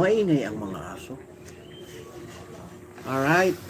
Maingay ang mga aso. Alright.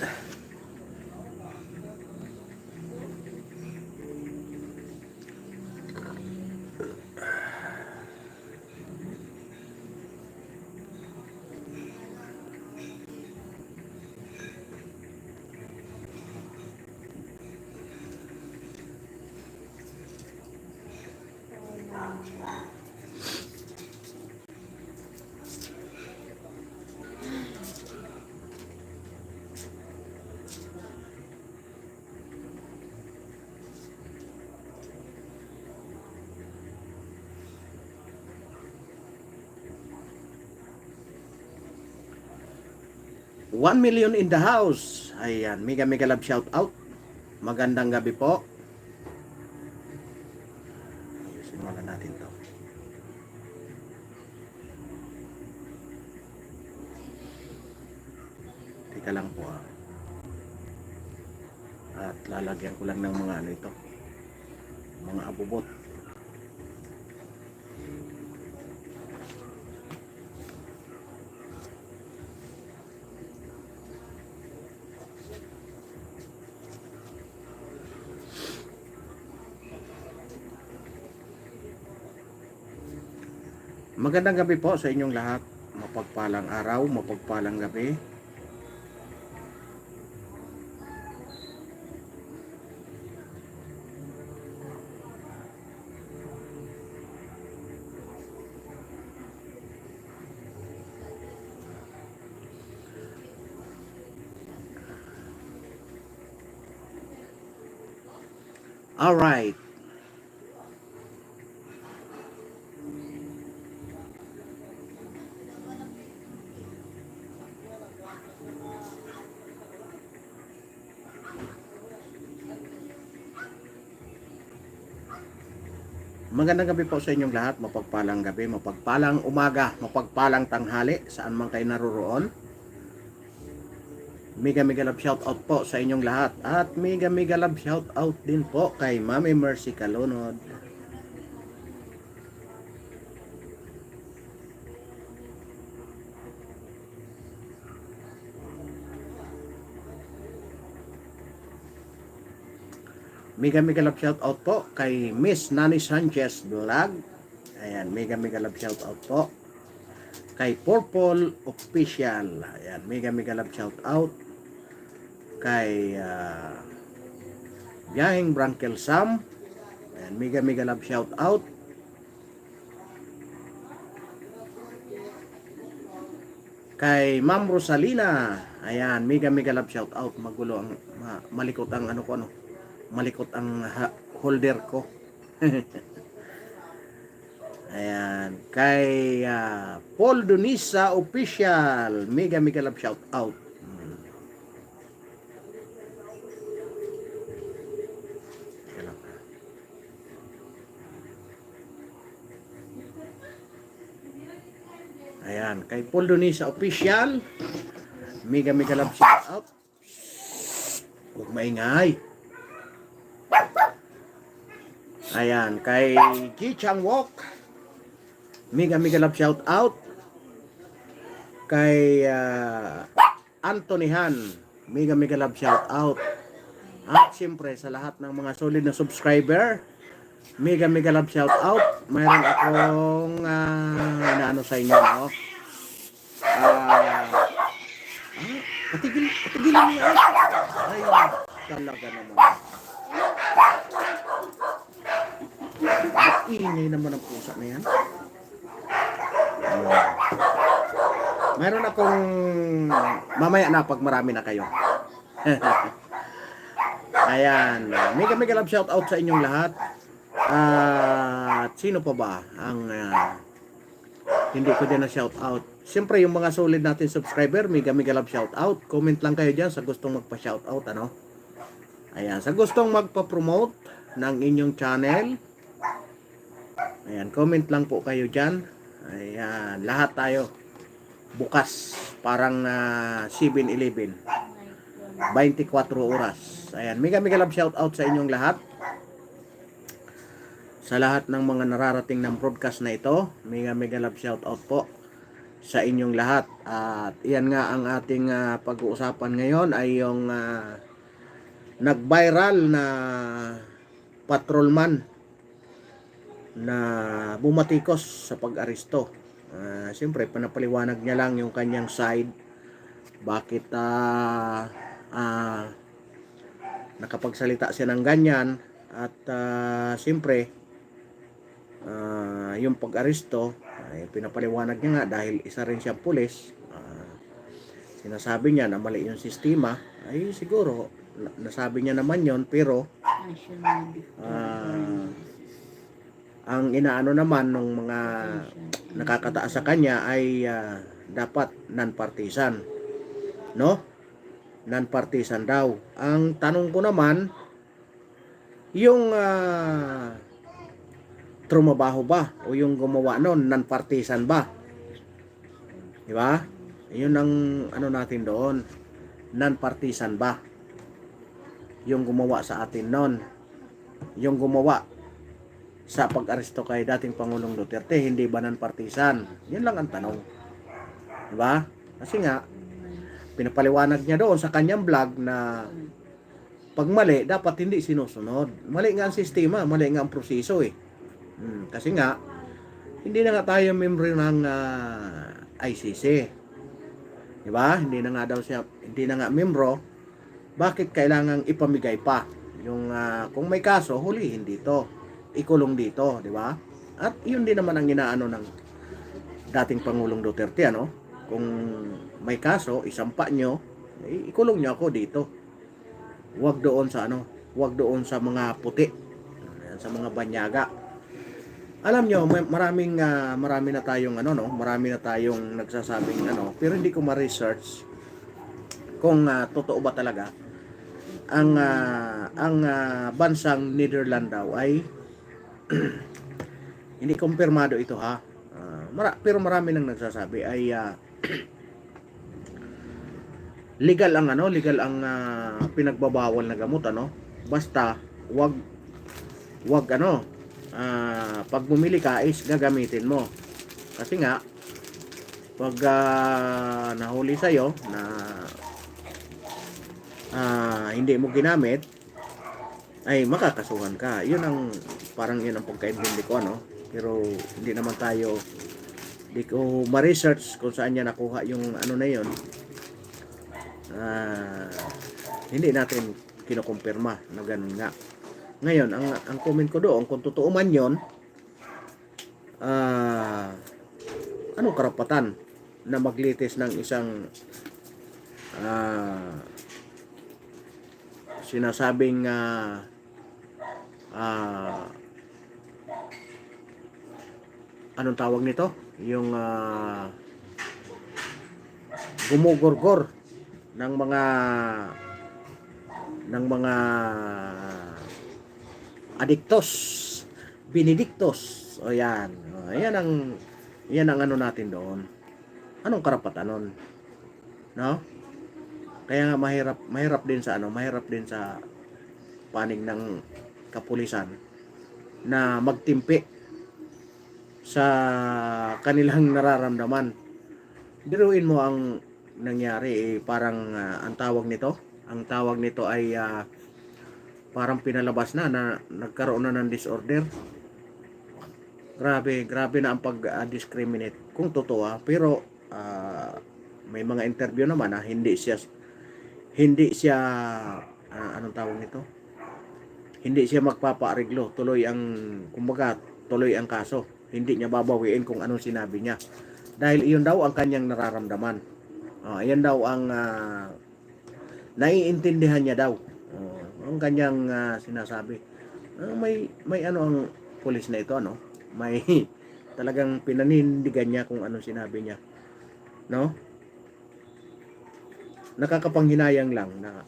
One million in the house. Ayan, mega love shout out. Magandang gabi po. Ayusin muna natin to. Teka lang po ah. At lalagyan ko lang ng mga ano ito. Mga abubot. Magandang gabi po sa inyong lahat. Mapagpalang araw, mapagpalang gabi. All right. Magandang gabi po sa inyong lahat. Mapagpalang gabi, mapagpalang umaga, mapagpalang tanghali, saan man kayo naroroon. Mega love shout out po sa inyong lahat. At mega love shout out din po kay Mami Mercy Calunod. Mega love shout out po kay Miss Nani Sanchez Vlog. Ayan, mega love shout out po kay Purple Official. Ayan, mega love shout out kay Biyaheng Brankel Sam. Ayan, mega love shout out kay Ma'am Rosalina. Ayan, mega love shout out. Magulo ang malikot ang ano ko ano. Malikot ang holder ko. Ayan, kay Paul Dunisa Official, mega love shout out. Ayan, kay Paul Dunisa Official, mega love shout out. Huwag maingay. Ayan, kay Ji Chang Wok, mega love shout out. Kay Anthony Han, mega love shout out. At siyempre sa lahat ng mga solid na subscriber, mega love shout out. Mayroon akong inaano sa inyo, no? Patigil mo yan. Ay, talaga naman. Ingay naman ang pusa na yan. Mayroon akong mamaya na pag marami na kayo. Ayan, mega love shout out sa inyong lahat. At sino pa ba ang hindi ko din na shout out? Siyempre yung mga solid natin subscriber, mega love shout out. Comment lang kayo dyan sa gustong magpa shout out, ano? Ayan, sa gustong magpa-promote ng inyong channel. Ayan, comment lang po kayo dyan. Ayan, lahat tayo bukas, parang 7-Eleven, 24 oras. Ayan, mega love shout out sa inyong lahat. Sa lahat ng mga nararating ng broadcast na ito, mega love shout out po. sa inyong lahat. At iyan nga ang ating pag-uusapan ngayon ay yung nag-viral na patrolman na bumatikos sa pag-aresto. Siyempre, panapaliwanag niya lang yung kanyang side. Bakit nakapagsalita siya ng ganyan. At siyempre, yung pag-aresto, ay pinapaliwanag niya nga dahil isa rin siyang pulis. Sinasabi niya na mali yung sistema. Ay siguro, nasabi niya naman yon, pero ang inaano naman ng mga nakakataas sa kanya ay dapat non-partisan, no? Non-partisan daw. Ang tanong ko naman, yung trumabaho ba o yung gumawa noon non-partisan ba? Di ba? Yun ang ano natin doon. Non-partisan ba? Yung gumawa sa atin noon. Yung gumawa sa pag-aresto kay dating Pangulong Duterte, hindi ba non-partisan? Yun lang ang tanong. Di ba? Kasi nga, pinapaliwanag niya doon sa kanyang vlog na pag mali, dapat hindi sinusunod. Mali nga ang sistema, mali nga ang proseso eh. Kasi nga, hindi na nga tayo member ng ICC. Di ba? Hindi na nga daw siya, hindi na nga membro. Bakit kailangang ipamigay pa? Yung kung may kaso, hulihin dito. Ikulong dito, di ba? At yun din naman ang inaano ng dating Pangulong Duterte, ano? Kung may kaso, isampa nyo, ikulong nyo ako dito. Huwag doon sa ano, huwag doon sa mga puti, sa mga banyaga. Alam nyo, marami na tayong ano, no? Marami na tayong nagsasabing ano, pero hindi ko ma-research kung totoo ba talaga ang bansang Netherlands daw ay hindi kumpirmado ito ha. Pero marami nang nagsasabi ay legal ang ano, legal ang pinagbabawal na gamot, ano. Basta wag ano, pag bumili ka is gagamitin mo. Kasi nga pag nahuli sa'yo na hindi mo ginamit, ay makakasuhan ka. Yun ang parang yun ang pagkaintindi ko, ano. Pero hindi naman tayo, hindi ko ma-research kung saan niya nakuha yung ano na yun. Hindi natin kinukumpirma na ganun nga. Ngayon, ang comment ko doon, kung totoo man yun, anong karapatan na maglitis ng isang sinasabing anong tawag nito? Yung gumugurgor ng mga adiktos, benedictos. O yan. O, yan ang ano natin doon. Anong karapatan nun? No? Kaya nga mahirap din sa ano, mahirap din sa panig ng kapulisan na magtimpi sa kanilang nararamdaman. Biruin mo ang nangyari, parang ang tawag nito ay parang pinalabas na nagkaroon na ng disorder. Grabe na ang pag-discriminate kung totoo. Pero may mga interview naman na hindi siya anong tawag nito? Hindi siya magpapaareglo, tuloy ang kaso. Hindi niya babawiin kung anong sinabi niya. Dahil iyon daw ang kanyang nararamdaman. Ayan daw ang naiintindihan niya daw. Ang kanyang sinasabi. May ano ang pulis na ito, ano? May talagang pinanindigan niya kung anong sinabi niya. No? Nakakapanghinayang lang na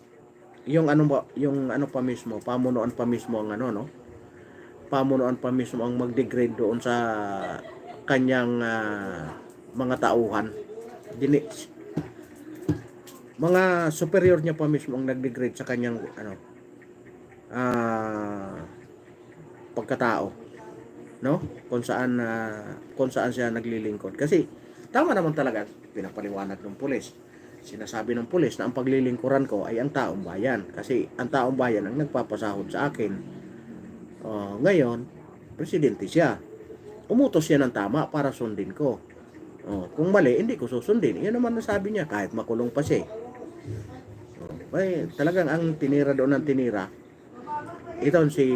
yung ano pa mismo, pamunuan pa mismo ang ano, no? Pamunuan pa mismo ang mag-degrade doon sa kanyang mga tauhan. Mga superior niya pa mismo ang nag-degrade sa kanyang ano, pagkatao, no? Kung saan siya naglilingkod. Kasi Tama naman talaga, pinapaliwanag ng pulis. Sinasabi ng pulis na ang paglilingkuran ko ay ang taong bayan. Kasi ang taong bayan ang nagpapasahod sa akin. Ngayon, presidente siya. Umutos siya ng tama para sundin ko. Kung mali, hindi ko susundin. Yan naman nasabi niya, kahit makulong pa siya. Talagang ang tinira doon ng tinira, itong si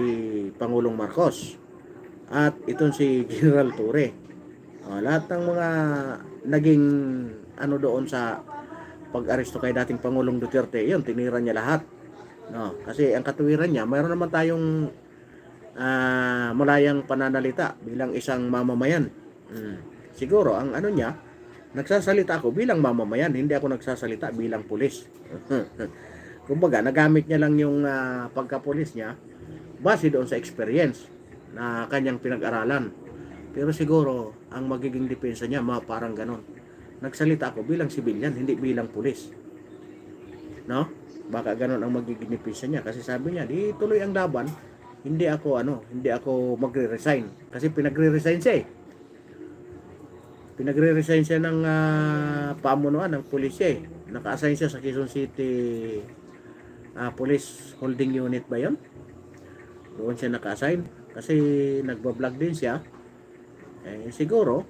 Pangulong Marcos at itong si General Torre. Lahat ng mga naging ano doon sa pag-aresto kay dating Pangulong Duterte, yun, tinira niya lahat. Kasi ang katuwiran niya, mayroon naman tayong malayang pananalita bilang isang mamamayan. Siguro, ang ano niya, nagsasalita ako bilang mamamayan, hindi ako nagsasalita bilang pulis. Kumbaga, nagamit niya lang yung pagka-pulis niya base doon sa experience na kanyang pinag-aralan. Pero siguro, ang magiging depensa niya, parang ganon. Nagsalita ako bilang sibilyan, hindi bilang pulis. No? Baka ganon ang magiging depensa niya. Kasi sabi niya, di tuloy ang laban, hindi ako magre-resign. Kasi pinagre-resign siya eh. Pinagre-resign siya ng pamunuan ng pulisya eh. Naka-assign siya sa Quezon City Police Holding Unit ba yun? Doon siya naka-assign. Kasi nagbablog din siya. Siguro,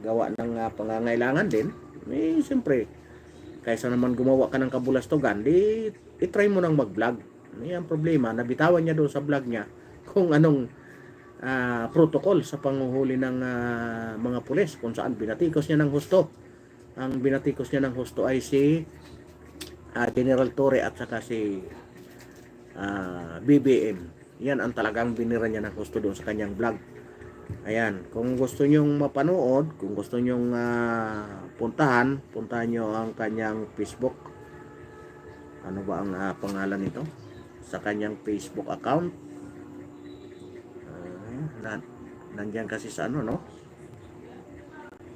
gawa ng pangangailangan din. Siyempre, kaysa naman gumawa ka ng kabulastugan, i-try mo nang mag-vlog. Ang problema, nabitawan niya doon sa vlog niya kung anong protocol sa panguhuli ng mga pulis, kung saan binatikos niya ng husto. Ang binatikos niya ng husto ay si General Torre at saka si BBM. Yan ang talagang binira niya ng husto doon sa kanyang vlog. Ayan, kung gusto nyong mapanood, kung gusto nyong puntahan nyo ang kanyang Facebook. Ano ba ang pangalan nito? Sa kanyang Facebook account. Nandiyan kasi sa ano, no?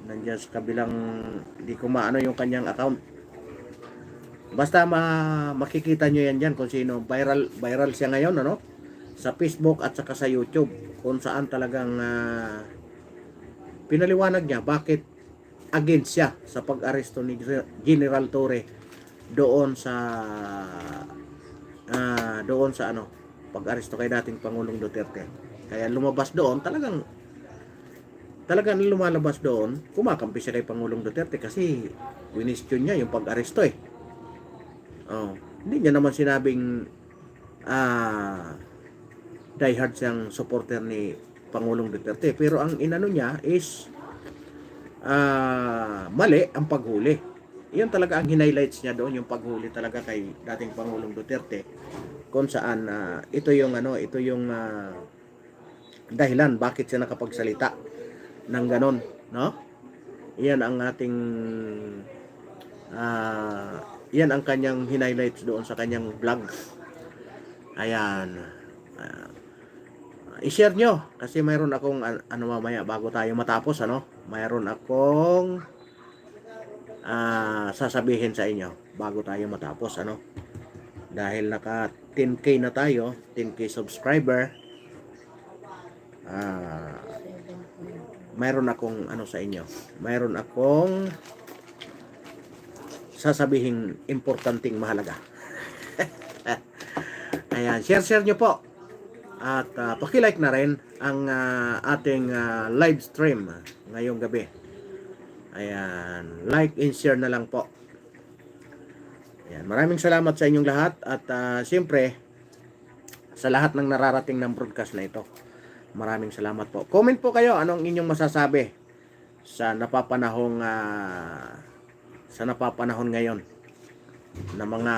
Nandiyan sa kabilang, di ko maano yung kanyang account. Basta makikita nyo yan dyan kung sino. Viral siya ngayon, ano? Sa Facebook at saka sa YouTube. Kung saan talagang pinaliwanag niya bakit against siya sa pag-aresto ni General Torre doon sa ano, pag-aresto kay dating Pangulong Duterte. Kaya lumabas doon, talagang lumalabas doon, kumakampi siya kay Pangulong Duterte kasi winestyon niya yung pag-aresto eh. Hindi niya naman sinabing diehard siyang supporter ni Pangulong Duterte, pero ang inano niya is mali ang paghuli. Iyon talaga ang highlights niya doon, yung paghuli talaga kay dating Pangulong Duterte, kung saan ito yung dahilan bakit siya nakapagsalita ng ganon, no? Iyan ang ating yan ang kanyang highlights doon sa kanyang vlog. Ayan. I-share nyo kasi mayroon akong ano mamaya bago tayo matapos, ano? Mayroon akong sasabihin sa inyo bago tayo matapos, ano? Dahil naka 10k na tayo, 10k subscriber. Mayroon akong ano sa inyo. Mayroon akong sasabihin importanteng mahalaga. Ayan, share nyo po. At paki-like na rin ang ating live stream ngayong gabi. Ayan, like and share na lang po. Ayan, maraming salamat sa inyong lahat at siyempre sa lahat ng nararating ng broadcast na ito. Maraming salamat po. Comment po kayo anong inyong masasabi sa napapanahong ngayon na mga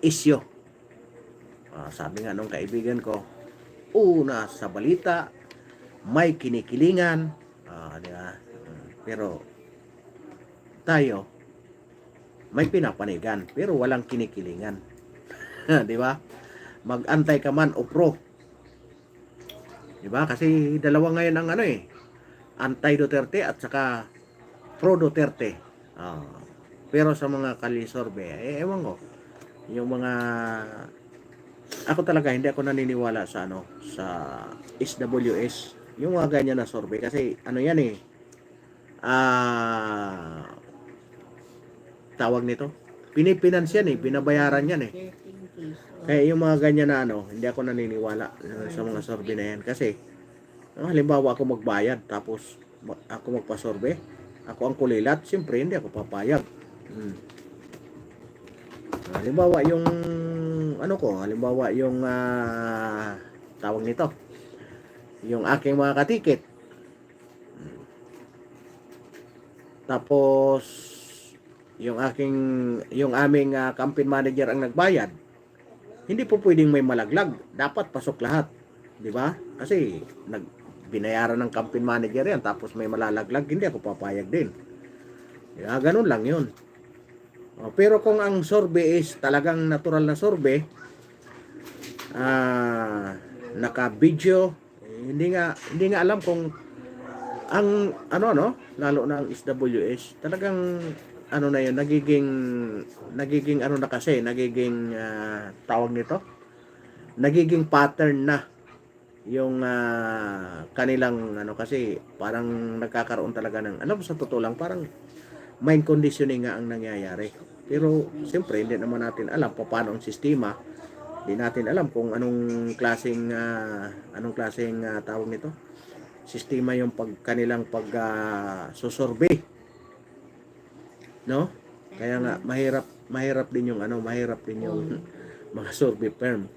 issue. Sabi nga nung kaibigan ko, una sa balita may kinikilingan, di ba? Pero tayo may pinapanigan pero walang kinikilingan. Di ba? Mag-antay ka man o pro. Di ba? Kasi dalawa ngayon ang ano eh, anti-Duterte at saka pro-Duterte. Pero sa mga kalisorbe, ewan ko, yung mga ako talaga hindi ako naniniwala sa sa SWS, yung mga ganyan na survey kasi ano yan eh, ah, tawag nito, pinipinans yan eh, binabayaran yan eh. 13 pesos. Kaya yung mga ganyan na ano, hindi ako naniniwala sa mga sorbe na yan. Kasi, halimbawa ako magbayad, tapos ako magpasorbe, ako ang kulilat, siyempre hindi ako papayag. Halimbawa yung, ano ko, halimbawa yung, tawag nito, yung aking mga katikit. Tapos, yung aming campaign manager ang nagbayad, hindi po pwedeng may malaglag. Dapat pasok lahat. Di ba? Kasi binayaran ng campaign manager yan, tapos may malalaglag, hindi ako papayag din. Ganun lang yun. Pero kung ang sorbe is talagang natural na sorbe, naka-video, hindi nga alam kung ang lalo na ang SWS, talagang ano na yun, nagiging ano na kasi, nagiging tawag nito, nagiging pattern na yung kanilang ano, kasi parang nagkakaroon talaga ng, alam mo, sa totoo lang, parang mind conditioning nga ang nangyayari. Pero siyempre hindi naman natin alam paano ang sistema. Hindi natin alam kung anong klaseng tawag nito, sistema yung kanilang susurvey, no? Kaya nga mahirap din yung mga survey firm.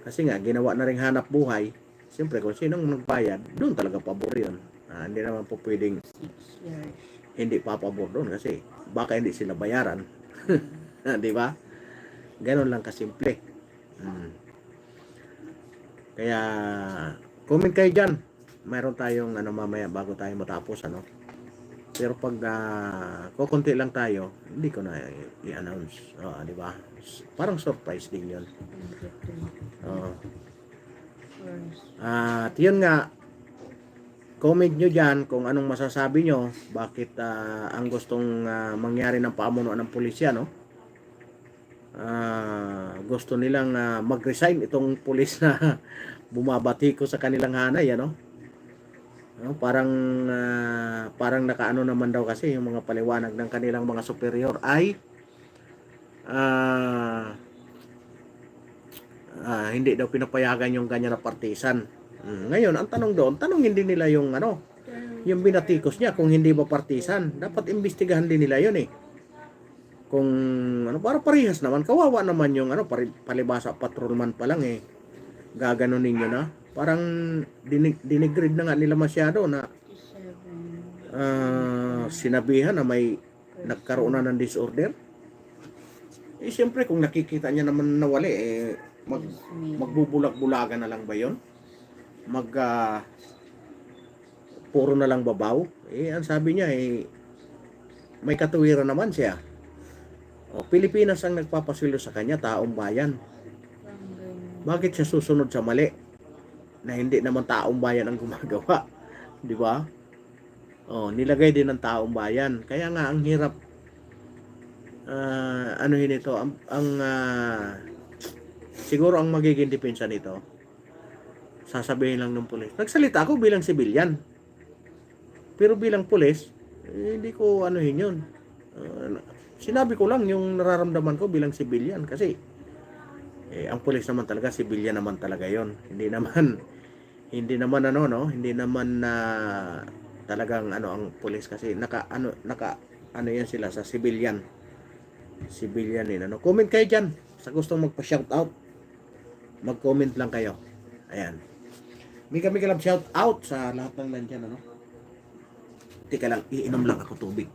Kasi nga ginawa na ring hanap buhay. Siyempre kung sinong nagbayad, doon talaga pabor yun. Hindi naman po pwedeng 6 years. hindi papabor doon kasi baka hindi sila bayaran. Di ba? Ganon lang kasimple. Kaya comment kayo dyan. Mayroon tayong mamaya bago tayo matapos Pero pag kukunti lang tayo, hindi ko na i-announce. Di ba? Parang surprise din 'yon. At yun nga, comment nyo dyan kung anong masasabi nyo, bakit ang gustong mangyari ng pamunuan ng pulisya, no? Gusto nilang mag-resign itong pulis na bumabati ko sa kanilang hanay, parang nakaano naman daw kasi yung mga paliwanag ng kanilang mga superior ay hindi daw pinapayagan yung ganyan na partisan. Ngayon, ang tanong doon, tanongin din nila yung yung binatikos niya kung hindi ba partisan. Dapat imbestigahan din nila yun eh. Kung para parehas naman, kawawa naman yung palibasa patrolman pa lang eh. Gaganunin niyo na. Parang dinigrade na nga nila masyado na sinabihan na may nagkaroon na ng disorder. Siyempre kung nakikita niya naman nawali magbubulag-bulagan na lang ba yun? Puro na lang babaw? Ang sabi niya may katuwiran naman siya. Pilipinas ang nagpapasweldo sa kanya, taong bayan. Bakit siya susunod sa mali? Na hindi naman taong bayan ang gumagawa. Di ba? Nilagay din ng taong bayan. Kaya nga ang hirap ito siguro ang magiging depensa nito, sasabihin lang ng pulis, nagsalita ako bilang sibilyan, pero bilang pulis hindi ko yun. Sinabi ko lang yung nararamdaman ko bilang sibilyan kasi ang pulis naman talaga, sibilyan naman talaga yon. Hindi naman hindi naman talagang ang pulis kasi naka yan sila sa sibilyan din. Comment kayo dyan sa gustong magpa-shout out, mag-comment lang kayo. Ayan, Mika love shout out sa lahat ng nandyan. Teka lang, iinom lang ako tubig.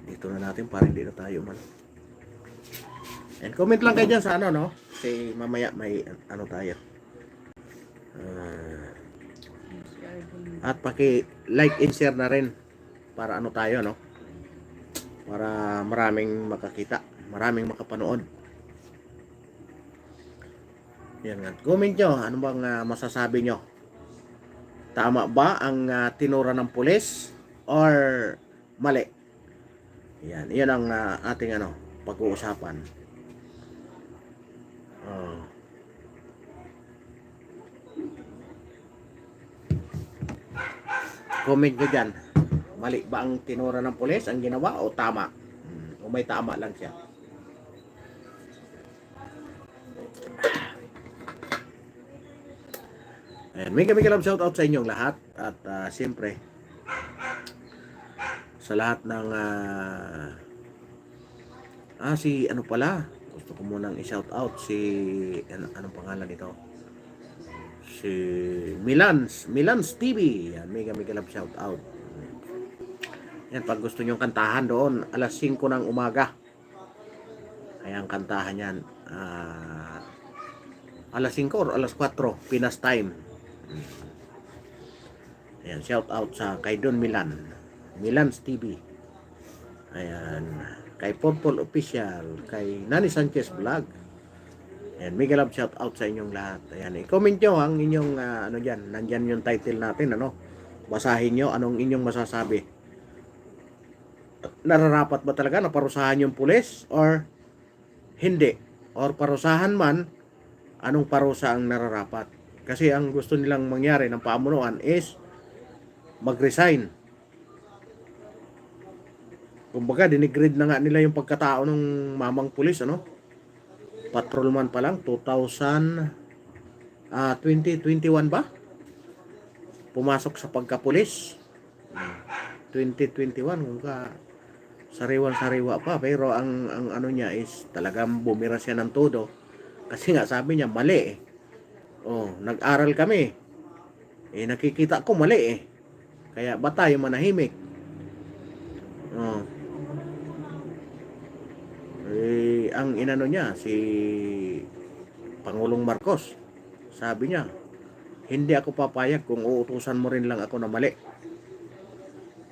Dito na natin para hindi na tayo and comment lang kayo dyan sa kasi mamaya may tayo. At paki-like and share na rin para tayo, para maraming makakita, maraming makapanood. Yan nga. Comment nyo, ano bang masasabi nyo Tama ba ang tinura ng pulis or mali? Yan ang ating pag-uusapan. Oh. Comment nyo dyan. Mali ba ang tinura ng pulis ang ginawa o tama? O may tama lang siya. Ayan, may love shoutout sa inyong lahat. At siyempre, sa lahat ng si ano pala, gusto ko munang i-shoutout si anong pangalan nito? Si Milans TV. Yan, may love shoutout. Yan, pag gusto nyong kantahan doon, alas 5 ng umaga. Ayan, kantahan yan. Alas 5 or alas 4, Pinas time. Ayan, shout out sa kay Don Milans TV. Ayan, kay Popol Official, kay Nani Sanchez Vlog. Ayan, mega love shout out sa inyong lahat. Ayan, i-comment nyo ang inyong dyan. Nandyan yung title natin, basahin nyo anong inyong masasabi. Nararapat ba talaga na parusahan yung pulis or hindi? Or parusahan man, anong parusa ang nararapat? Kasi ang gusto nilang mangyari ng pamunuan is mag-resign. Kumbaga, dinigrade na nga nila yung pagkatao ng mamang pulis, patrolman pa lang, 2021 ba? Pumasok sa pagkapulis. 2021, kumbaga, sariwan-sariwa pa. Pero ang niya is talagang bumira siya ng todo. Kasi nga sabi niya, mali nag-aral kami. Nakikita ko mali Kaya ba tayo manahimik? Ang inano niya, si Pangulong Marcos, sabi niya, hindi ako papayag kung uutusan mo rin lang ako na mali.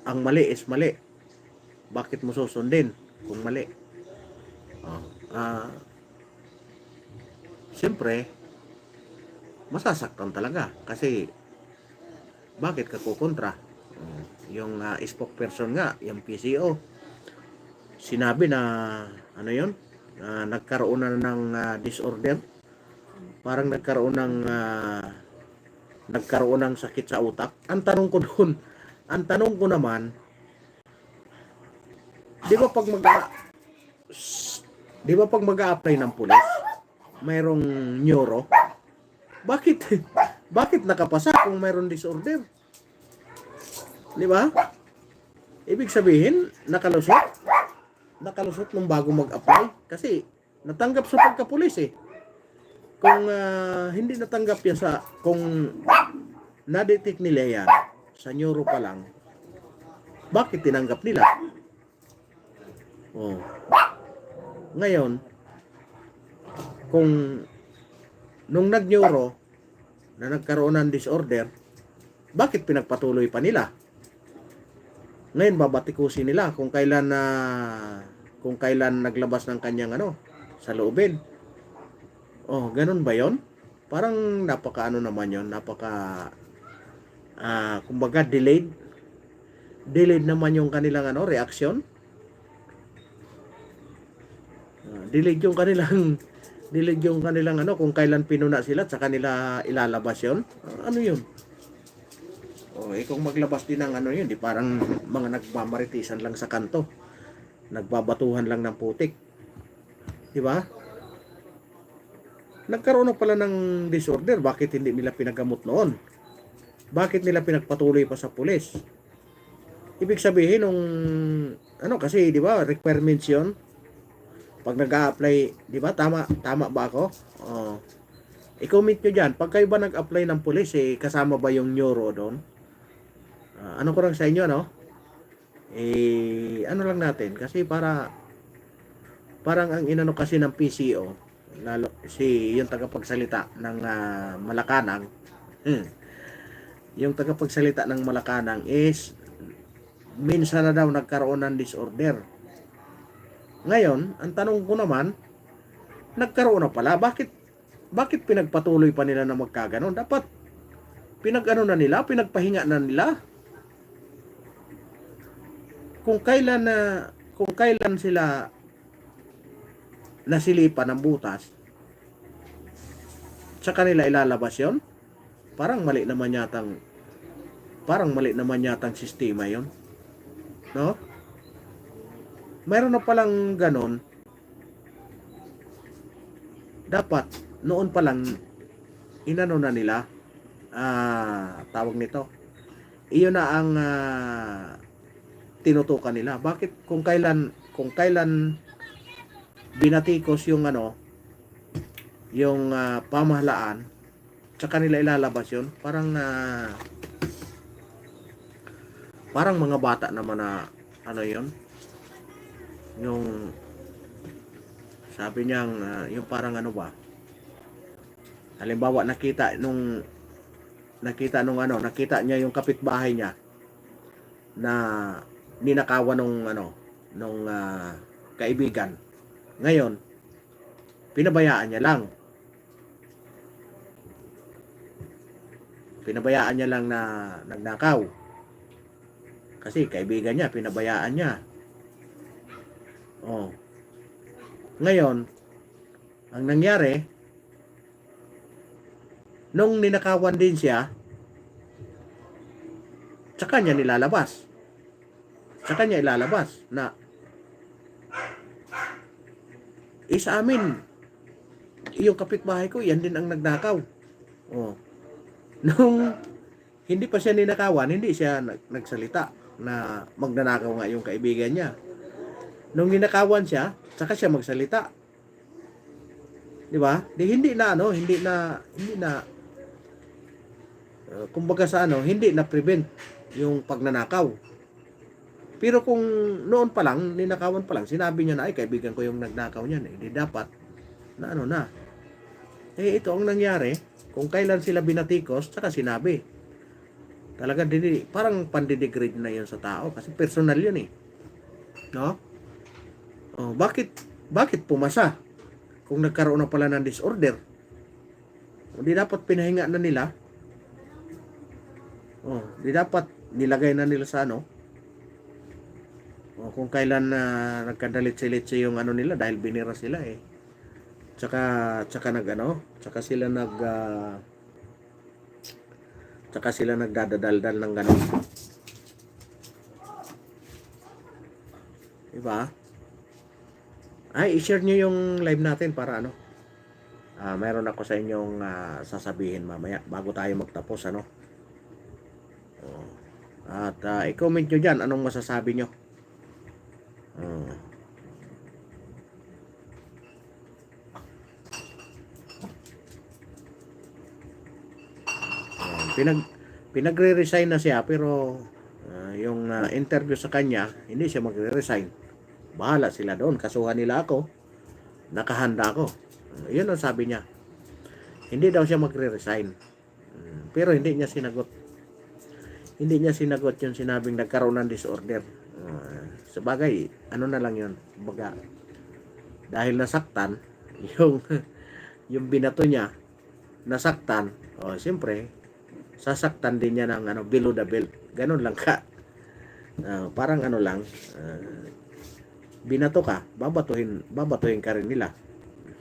Ang mali is mali. Bakit mo susundin kung mali? Siyempre, masasaktan talaga kasi bakit ka kukontra? Yung spokesperson nga, yung PCO, sinabi na nagkaroon na ng disorder, parang nagkaroon ng sakit sa utak. Ang tanong ko naman, di ba pag mag-a-apply ng pulis, mayroong neuro? Bakit nakapasa kung mayroong disorder? Di ba? Ibig sabihin, nakalusot nung bago mag-apply kasi natanggap sa pagkapulis Kung hindi natanggap yan kung na-detect nila yan sa neuro pa lang, bakit tinanggap nila? Ngayon, kung nung nag-neuro na nagkaroon ng disorder, bakit pinagpatuloy pa nila? Ngayon babatikusin nila kung kailan naglabas ng kanyang sa loobin. Ganun ba 'yon? Parang naman 'yon, kumbaga delayed naman yung kanilang reaction. Delayed yung kanilang kung kailan pinuna sila at sa kanila ilalabas 'yon. Ano 'yun? Kung maglabas din ng yun, di parang mga nagmamaritisan lang sa kanto. Nagbabatuhan lang ng putik. Di ba? Nagkaroon na pala ng disorder, bakit hindi nila pinagamot noon? Bakit nila pinagpatuloy pa sa pulis? Ibig sabihin kasi di ba, requirements yun. Pag nag-a-apply, di ba, tama ba ako? I-comment nyo dyan, pag kayo ba nag-apply ng pulis, kasama ba yung neuro doon? Ano ko lang sa inyo, lang natin, kasi parang ang inano kasi ng PCO, lalo yung tagapagsalita ng Malacanang, yung tagapagsalita ng Malacanang is minsan na daw nagkaroon ng disorder. Ngayon, ang tanong ko naman, nagkaroon na pala, bakit pinagpatuloy pa nila na magkaganon? Dapat pinag-ano na nila, pinagpahinga na nila. Kung kailan sila nasilipan ng butas, sa kanila ilalabas 'yon. Parang mali naman yatang sistema 'yon, no? Mayroon na palang ganon. Dapat noon pa lang inano na nila, tawag nito. Iyon na ang tinutukan nila. Bakit kung kailan binatikos yung pamahalaan, sa kanila ilalabas yun, parang mga bata naman na yun, yung sabi niyang yung parang halimbawa nakita niya yung kapitbahay niya na ninakawan nung kaibigan. Ngayon pinabayaan niya lang na nagnakaw kasi kaibigan niya, pinabayaan niya. Ngayon ang nangyari, nung ninakawan din siya, sa kanya ilalabas na sa amin yung kapitbahay ko, yan din ang nagnakaw. Nung hindi pa siya ninakawan, hindi siya nagsalita na magnanakaw nga yung kaibigan niya. Nung ninakawan siya, saka siya magsalita. Di ba? Hindi na kumbaga sa hindi na prevent yung pagnanakaw. Pero kung noon pa lang, ninakawan pa lang, sinabi niya na, ay kaibigan ko yung nagnakaw niyan, hindi dapat na. Ito ang nangyari, kung kailan sila binatikos, saka sinabi. Talaga parang pandidegrade na yun sa tao kasi personal yun no? Bakit pumasa kung nagkaroon na pala ng disorder? Hindi dapat pinahinga na nila. Di dapat nilagay na nila sa kung kailan nagkadalit-silitsi yung nila dahil binira sila tsaka sila nagdadadaldal ng gano'n. Diba? Ay, i-share nyo yung live natin para mayroon ako sa inyong sasabihin mamaya bago tayo magtapos at i-comment nyo dyan anong masasabi nyo. Pinagre-resign na siya pero yung interview sa kanya, hindi siya magre-resign. Bahala sila doon, kasuhan nila ako, nakahanda ako. Yun ang sabi niya. Hindi daw siya magre-resign. Pero hindi niya sinagot yung sinabing nagkaroon ng disorder. Sabagay, na lang yun. Baga, dahil nasaktan, yung binato niya, nasaktan, siyempre, sasaktan din niya ng below the belt. Ganun lang ka. Parang lang, binato ka, babatuhin ka rin nila.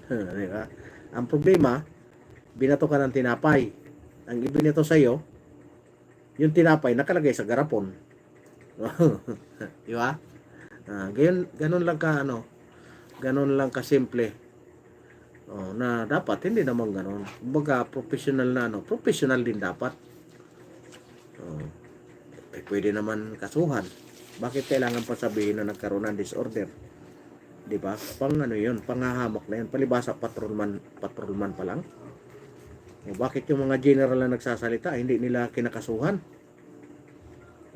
Diba? Ang problema, binato ka ng tinapay. Ang ibinato sa'yo, yung tinapay nakalagay sa garapon. Diba? Ganun lang ka simple. Na dapat hindi naman ganun. Kumbaga professional professional din dapat. Pwede naman kasuhan. Bakit kailangan pa sabihin na nagkaroon ng disorder? 'Di ba? Yun, panghahamak na yun. Palibasa patrolman pa lang. Bakit yung mga general na nagsasalita hindi nila kinakasuhan?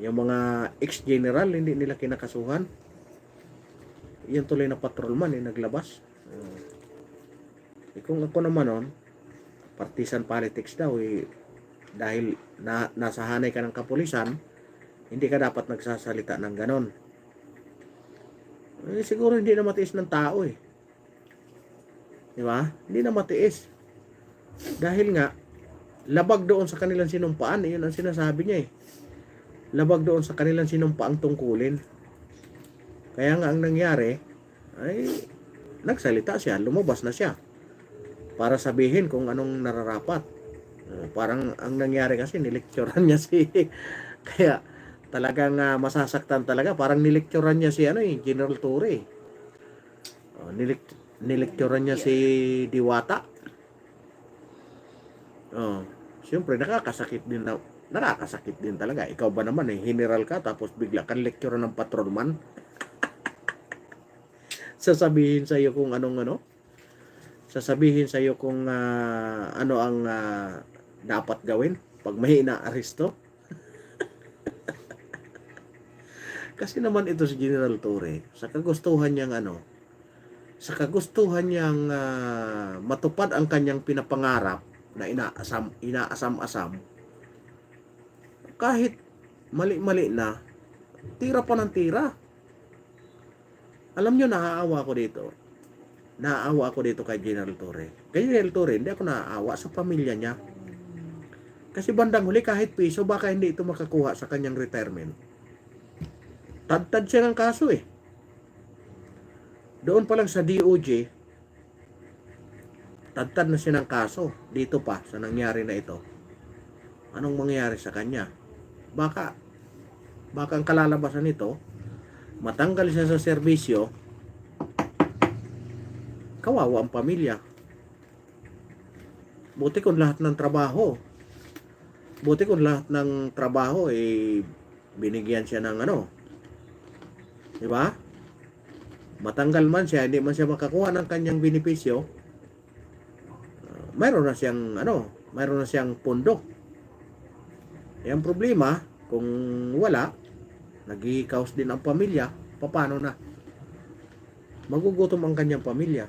Yung mga ex-general hindi nila kinakasuhan? Yan tuloy na patrolman naglabas. Kung ako naman partisan politics daw dahil nasahanay ka ng kapulisan, hindi ka dapat nagsasalita ng ganon. Siguro hindi na matiis ng tao Di ba? Hindi na matiis. Dahil nga labag doon sa kanilang sinumpaan, yun ang sinasabi niya eh. Labag doon sa kanilang sinumpaang tungkulin. Kaya nga ang nangyari ay nagsalita siya, lumabas na siya para sabihin kung anong nararapat. Parang ang nangyari kasi nilecturean niya si kaya talagang masasaktan talaga. Parang nilecturean niya si General Torre. Nilecturean niya si Diwata. Siyempre nakakasakit din talaga. Ikaw ba naman general ka tapos bigla kang lecturean ng patrolman? Sasabihin sa iyo kung sasabihin sa iyo kung ano ang dapat gawin pag may inaaresto. Kasi naman ito si General Torre, sa kagustuhan niyang matupad ang kanyang pinapangarap na inaasam-asam, kahit mali-mali na, tira pa ng tira. Alam nyo, naaawa ako dito kay General Torre. Kay General Torre, hindi ako naaawa sa pamilya niya. Kasi bandang huli, kahit piso, baka hindi ito makakuha sa kanyang retirement. Tad-tad siya ng kaso eh. Doon pa lang sa DOJ, tad-tad na siya ng kaso. Dito pa, sa nangyari na ito. Anong mangyayari sa kanya? Baka ang kalalabasan nito, matanggal siya sa serbisyo, kawawa ang pamilya. Buti kung lahat ng trabaho binigyan siya ng di ba? Matanggal man siya, hindi man siya makakuha ng kanyang benepisyo, mayroon na siyang pondo. Yung problema, kung wala, nag-i-kaos din ang pamilya, paano na? Magugutom ang kanyang pamilya.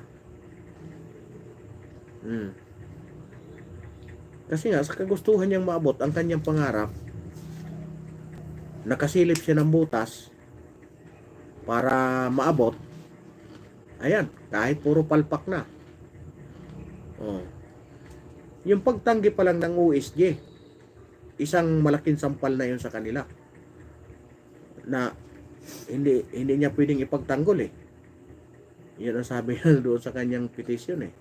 Kasi nga, sa kagustuhan niyang maabot ang kanyang pangarap, nakasilip siya ng butas para maabot. Ayan, kahit puro palpak na. Yung pagtanggi pa lang ng USG, isang malaking sampal na yun sa kanila. Na hindi niya pwedeng ipagtanggol eh. Yan ang sabi niya doon sa kanyang petition eh.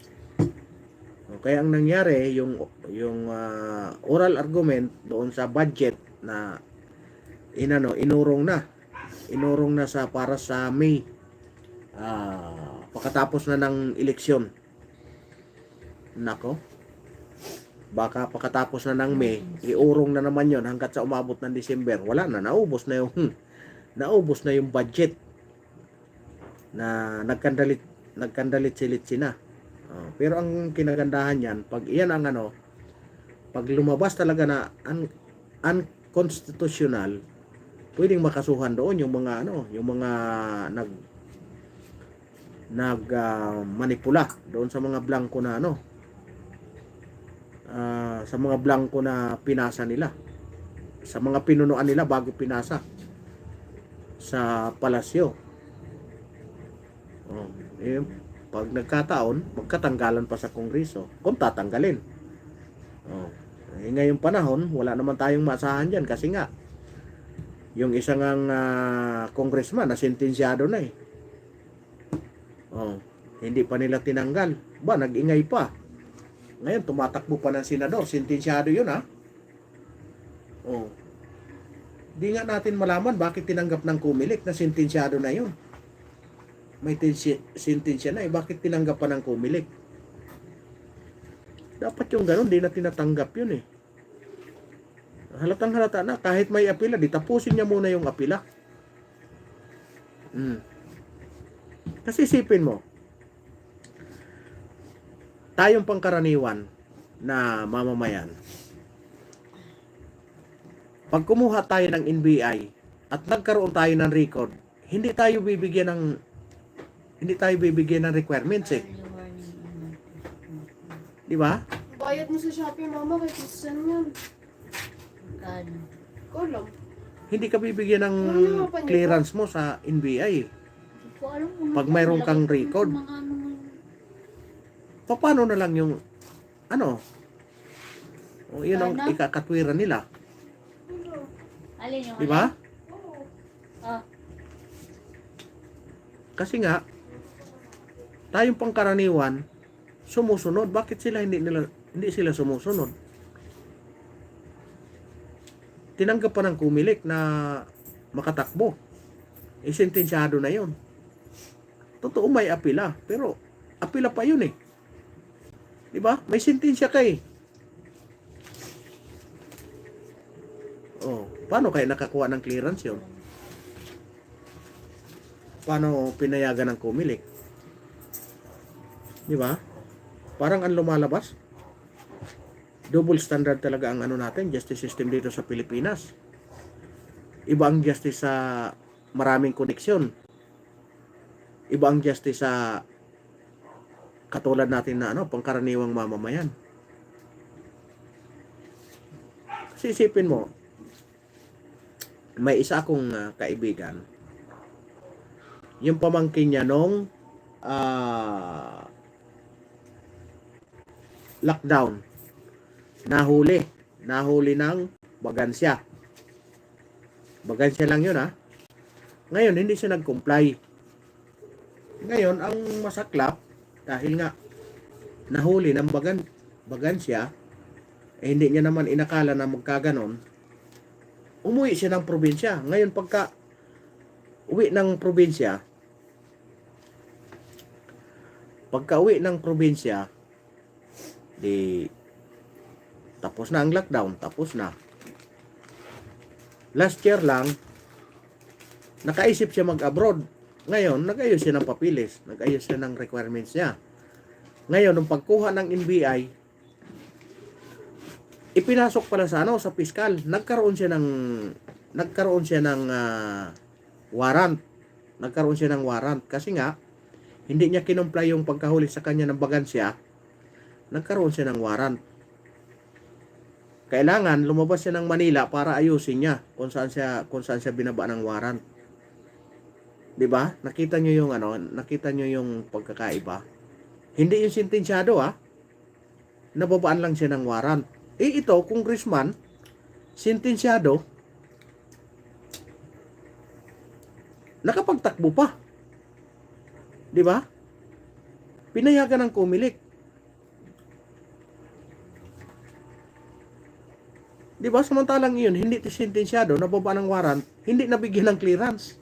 Kaya ang nangyari, yung oral argument doon sa budget na inurong na para sa May, pagkatapos na ng eleksyon. Nako, baka pagkatapos na ng May, iurong na naman yon hanggat sa umabot ng December. Wala na, naubos na yung budget na nagkandalit-silit sina. Pero ang kinagandahan yan, pag pag lumabas talaga na unconstitutional, pwedeng makasuhan doon yung mga manipula doon sa mga blanco na sa mga blanco na pinasa nila, sa mga pinunuan nila bago pinasa sa palasyo. Pag nagkataon, magkatanggalan pa sa Kongreso kung tatanggalin. Ngayong panahon, wala naman tayong maasahan dyan kasi nga yung isang congressman na sentensyado na eh. Hindi pa nila tinanggal. Nag-ingay pa. Ngayon, tumatakbo pa ng senador. Sentensyado yun Di nga natin malaman bakit tinanggap ng Comelec na sentensyado na yun. May sentensya na bakit tinanggap pa ng Comelec? Dapat yung ganun, di na tinatanggap yun eh. Halatang halata na, kahit may apila, di tapusin niya muna yung apila. Kasi isipin mo, tayong pangkaraniwan na mamamayan, pag kumuha tayo ng NBI at nagkaroon tayo ng record, hindi tayo bibigyan ng requirements eh. Di ba? Bayad mo sa Shopee, mama, kay Christian yan. Kulang. Hindi ka bibigyan ng clearance mo sa NBI. Pag mayroon kang record. Paano na lang yung O, yun ang Ano? ikakatwiran nila. Alin yung Di ba? Oh, Kasi nga, tayong pangkaraniwan, sumusunod. Bakit sila hindi sila sumusunod? Tinanggap pa ng Kumilik na makatakbo. Sentensyado na yun. Totoo may apila, pero apila pa yun eh. Di ba? May sentensya ka eh. Oh, paano kaya nakakuha ng clearance yun? Paano pinayagan ng Kumilik? Di ba? Parang ang lumalabas. Double standard talaga ang ano natin, justice system dito sa Pilipinas. Iba ang justice sa maraming koneksyon. Iba ang justice sa katulad natin na pangkaraniwang mamamayan. Kasi isipin mo, may isa akong kaibigan. Yung pamangkin niya nung lockdown. Nahuli ng Bagansya. Bagansya lang yun ha. Ngayon, hindi siya nag-comply. Ngayon, ang masaklap, dahil nga, nahuli ng Bagansya, hindi niya naman inakala na magkaganon, umuwi siya ng probinsya. Ngayon, pagka uwi ng probinsya, di tapos na ang lockdown, tapos na. Last year lang, nakaisip siya mag-abroad. Ngayon, nag-ayos siya ng papilis, nag-ayos siya ng requirements niya. Ngayon, nung pagkuha ng NBI, ipinasok pala sa sa piskal. Nagkaroon siya ng warrant. Nagkaroon siya ng warrant kasi nga hindi niya kinumply yung pagkahuli sa kanya ng Bagansya. Nagkaroon siya ng warrant. Kailangan lumabas siya ng Manila para ayusin niya kung saan siya binaba ng warrant. 'Di ba? Nakita niyo yung pagkakaiba. Hindi yung sentensyado nababaan lang siya ng warrant. Ito, congressman, sentensyado, nakapagtakbo pa. 'Di ba? Pinayagan ng Kumilik. 'Di ba? Samantalang iyon, hindi sentensyado, nababa ng warrant, hindi nabigyan ng clearance.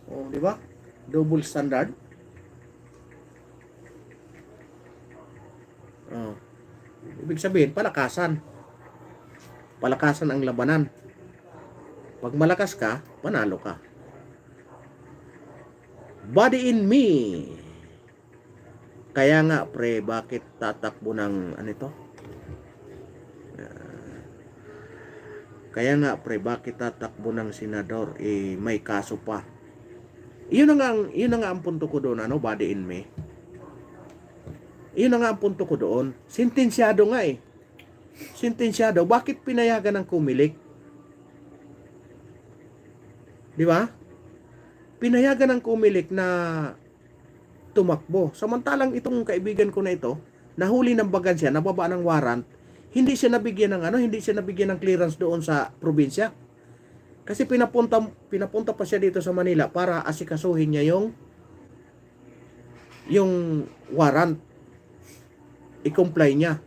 Oh, 'di ba? Double standard. Oh. Ibig sabihin, palakasan. Palakasan ang labanan. Pag malakas ka, panalo ka. Body in me. Kaya nga, pre, bakit tatakbo ng Kaya nga, pre, bakit tatakbo ng senador? May kaso pa. Iyon na nga ang punto ko doon, body in me. Iyon na nga ang punto ko doon. Sentensyado nga eh. Sentensyado. Bakit pinayagan ng Kumilik? Di ba? Pinayagan ng Kumilik na tumakbo. Samantalang itong kaibigan ko na ito, nahuli ng Bagansya, nababa ng warrant, hindi siya nabigyan ng clearance doon sa probinsya. Kasi pinapunta pa siya dito sa Manila para asikasuhin niya yung warrant. I-comply niya.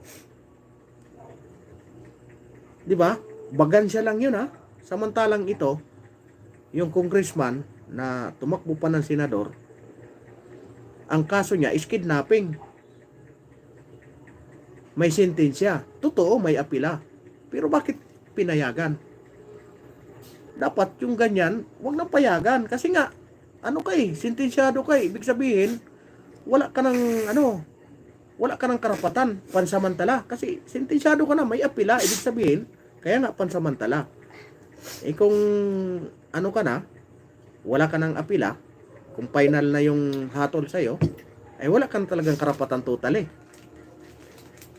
'Di ba? Bagansya lang 'yun Samantalang ito, yung congressman na tumakbo pa ng senador, ang kaso niya is kidnapping. May sentensya. Totoo, may apila. Pero bakit pinayagan? Dapat yung ganyan, wag nang payagan. Kasi nga, sentensyado ka eh. Ibig sabihin, wala ka ng karapatan, pansamantala. Kasi sentensyado ka na, may apila. Ibig sabihin, kaya nga pansamantala. Kung wala ka ng apila, kung final na yung hatol sa'yo, ay wala ka na talagang karapatan total eh.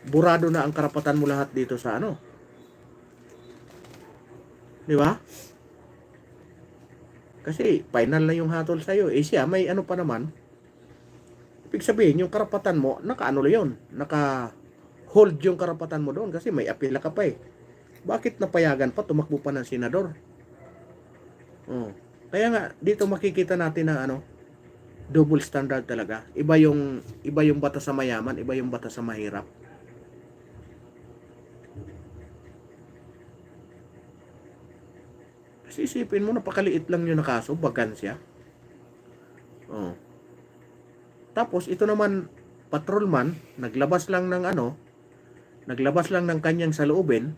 Burado na ang karapatan mo lahat dito sa Di ba? Kasi final na yung hatol sa'yo. Siya, may pa naman. Ibig sabihin, yung karapatan mo, naka-ano yun? hold yung karapatan mo doon kasi may apela ka pa eh. Bakit napayagan pa, tumakbo pa ng senador? Oh. Kaya nga, dito makikita natin na double standard talaga. Iba yung batas sa mayaman, iba yung batas sa mahirap. Kasi isipin mo, napakaliit lang yung kaso, bagansya. Oh. Tapos, ito naman, patrolman, naglabas lang ng kanyang saloobin.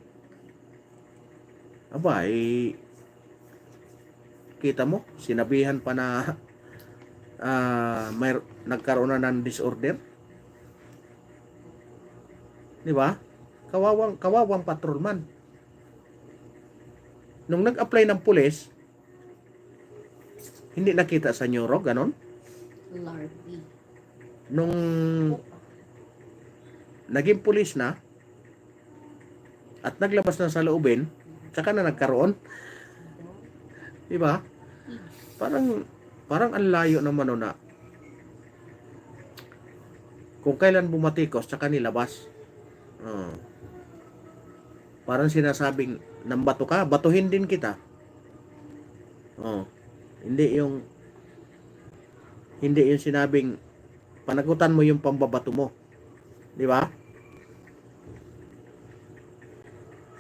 Aba, kita mo, sinabihan pa na may nagkaroon na ng disorder. Di ba? Kawawang patrolman. Nung nag-apply ng pulis, hindi nakita sa neuro, ganon. Larpy. Nung naging pulis na at naglabas na sa loobin, tsaka na nagkaroon. Di ba? Parang ang layo naman na kung kailan bumatikos, tsaka nilabas. Parang sinasabing, nambato ka, batuhin din kita. Hindi yung sinabing, panagutan mo yung pambabato mo. Di ba?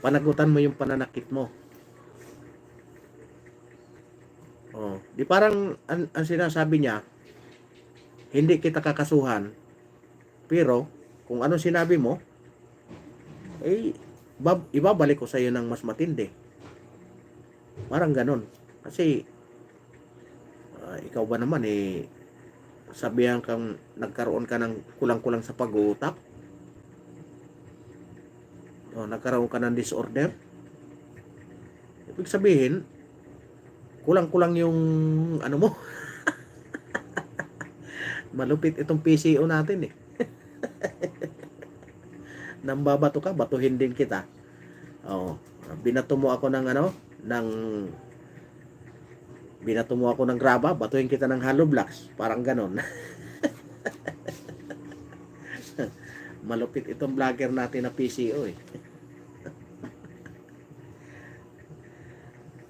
Panagutan mo yung pananakit mo. Di parang ang sinasabi niya, hindi kita kakasuhan, pero kung ano sinabi mo, ibabalik ko sa iyo ng mas matindi. Parang ganon. Kasi ikaw ba naman sabihan kang nagkaroon ka ng kulang-kulang sa pag-uutak? Nagkaroon ka ng disorder? Ibig sabihin, kulang-kulang yung mo. Malupit itong PCO natin eh. Nambabato ka, batuhin din kita. Binato mo ako ng graba, batuhin kita ng hollow blocks. Parang ganon. Malupit itong vlogger natin na PCO eh.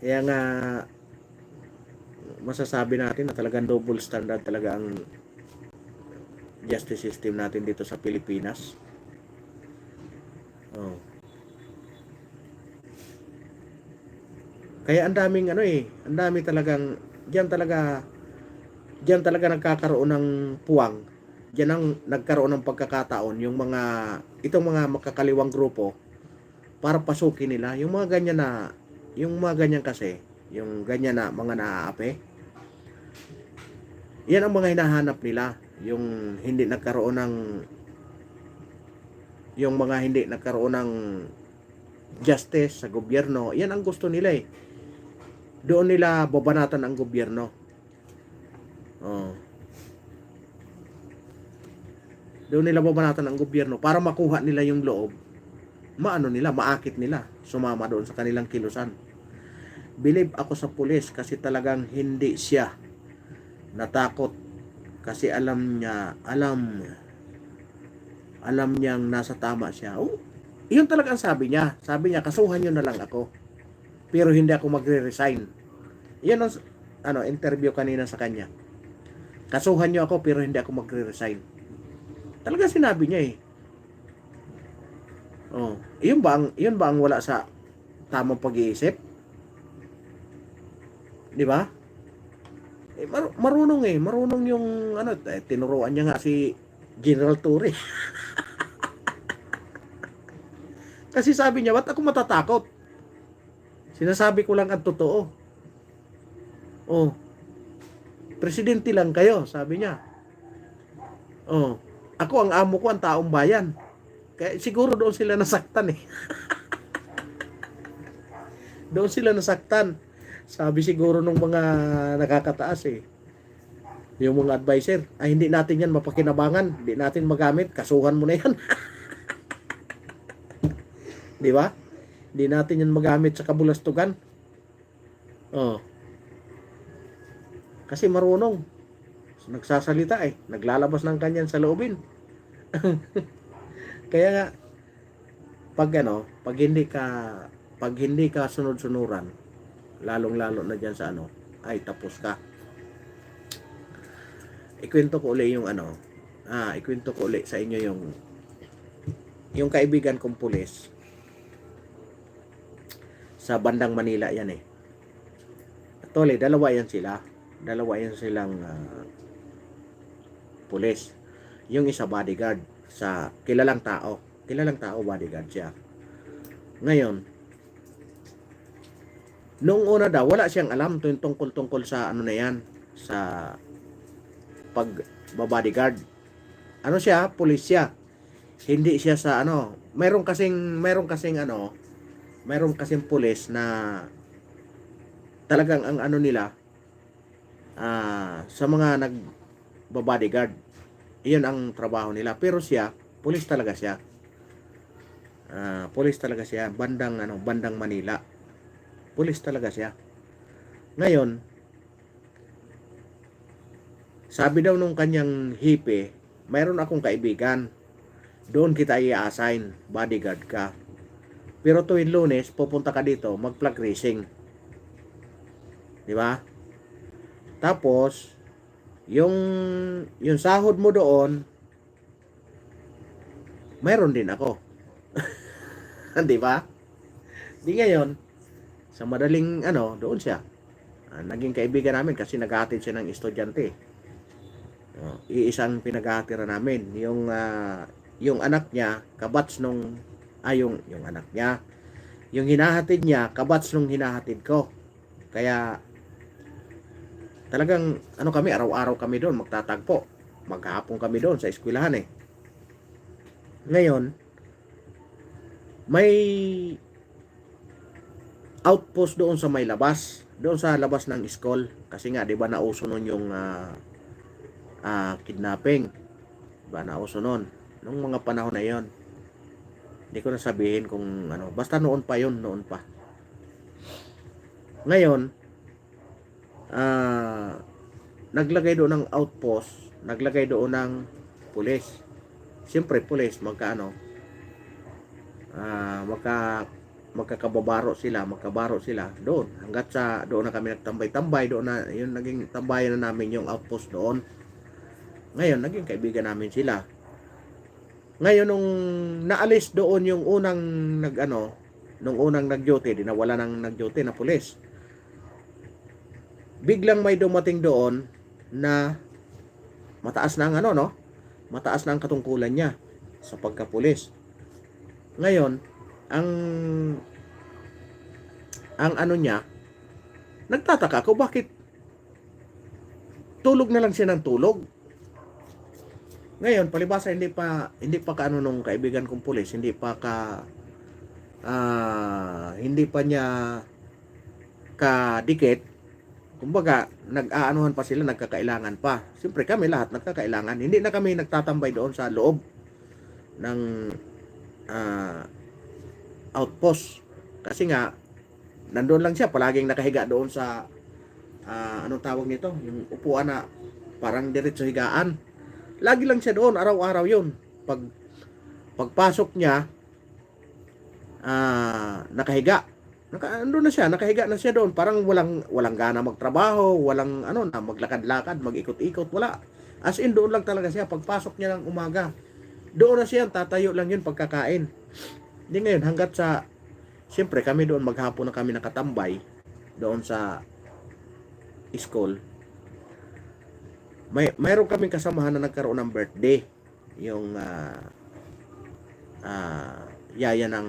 Kaya nga, masasabi natin na talagang double standard talaga ang justice system natin dito sa Pilipinas. Kaya ang daming ang dami talagang diyan talaga nagkakaroon ng puwang. Diyan ang nagkaroon ng pagkakataon yung itong mga makakaliwang grupo para pasukin nila yung mga ganyan kasi, yung ganyan na mga naaapi. Yan ang mga hinahanap nila, yung mga hindi nagkaroon ng justice sa gobyerno. Yan ang gusto nila eh. Doon nila babanatan ang gobyerno. Doon nila babanatan ang gobyerno para makuha nila yung loob. Maakit nila, sumama doon sa kanilang kilusan. Believe ako sa pulis kasi talagang hindi siya natakot kasi alam niyang nasa tama siya. Yun talaga ang sabi niya. Sabi niya, kasuhan niyo na lang ako. Pero hindi ako magre-resign. Yan ang interview kanina sa kanya. Kasuhan niyo ako pero hindi ako magre-resign. Talaga sinabi niya eh. Yun ba ang wala sa tamang pag-iisip? Di ba? Marunong yung tinuruan niya nga si General Torre. Kasi sabi niya, ba't ako matatakot? Sinasabi ko lang ang totoo. Presidente lang kayo, sabi niya. Ako ang amo ko, ang taong bayan. Kaya siguro doon sila nasaktan eh. Doon sila nasaktan. Sabi siguro nung mga nakakataas eh. Yung mga advisor, hindi natin yan mapakinabangan, hindi natin magamit, kasuhan mo na yan. Di ba? Hindi natin yan magamit sa kabulastugan. Kasi marunong. Nagsasalita eh. Naglalabas ng kanyan sa loobin. Kaya nga, pag hindi ka sunod-sunuran, lalong-lalo na diyan sa ano, ay tapos ka. Ikwento ko uli sa inyo yung kaibigan kong pulis sa bandang Manila yan eh. Actually, dalawa yan silang pulis. Yung isa bodyguard sa kilalang tao bodyguard siya. Ngayon, nung una daw, wala siyang alam tungkol sa ano na yan, sa pag-bodyguard. Ano siya? Pulis siya. Hindi siya sa ano, mayroon kasing pulis na talagang ang ano nila sa mga nag-bodyguard. Iyon ang trabaho nila. Pero siya, pulis talaga siya. Bandang Manila. Pulis talaga siya. Ngayon, sabi daw nung kanyang hipe, mayroon akong kaibigan. Doon kita i-assign, bodyguard ka. Pero tuwing Lunes, pupunta ka dito, mag-flag racing. Di ba? Tapos, yung sahod mo doon, mayroon din ako. Di ba? Di ngayon, sa madaling doon siya. Naging kaibigan namin kasi nag-aatid siya ng estudyante. Iisang pinag-aatira namin. Yung anak niya, kabats nung yung anak niya. Yung hinahatid niya, kabats nung hinahatid ko. Kaya talagang kami, araw-araw kami doon magtatagpo. Maghapon kami doon sa eskwelahan eh. Ngayon, may outpost doon sa may labas. Doon sa labas ng school. Kasi nga, di ba nauso nun yung kidnapping. Diba nauso nun? Nung mga panahon na yon. Hindi ko na sabihin kung ano. Basta noon pa. Ngayon, naglagay doon ng outpost. Naglagay doon ng pulis. Siyempre, pulis, magkabaro sila doon. Hanggat sa doon na kami nagtambay-tambay, doon na, yun naging tambayan na namin yung outpost doon. Ngayon, naging kaibigan namin sila. Ngayon, nung naalis doon yung unang nung unang nag-duty, dinawala ng nag-duty na pulis. Biglang may dumating doon na mataas na ang mataas na ang katungkulan niya sa pagkapulis. Ngayon, ang niya, nagtataka ako bakit tulog na lang siya ng tulog. Ngayon, palibasa hindi pa nung kaibigan kong pulis, hindi pa niya kadikit. Kumbaga, nag-aanuhan pa sila, nagkakailangan pa. Siyempre kami lahat nagkakailangan. Hindi na kami nagtatambay doon sa loob ng outpost. Kasi nga, nandoon lang siya, palaging nakahiga doon sa anong tawag nito? Yung upuan na parang diretso higaan. Lagi lang siya doon, araw-araw yun. Pagpasok niya, nakahiga. Andun na siya, nakahiga na siya doon. Parang walang gana magtrabaho, walang na maglakad-lakad, mag-ikot-ikot, wala. As in, doon lang talaga siya. Pagpasok niya ng umaga, doon na siya, tatayo lang yun pagkakain. Hindi ngayon, hanggat sa, siyempre kami doon, maghapon na kami nakatambay, doon sa school. Mayroon kaming kasamahan na nagkaroon ng birthday. Yung yaya ng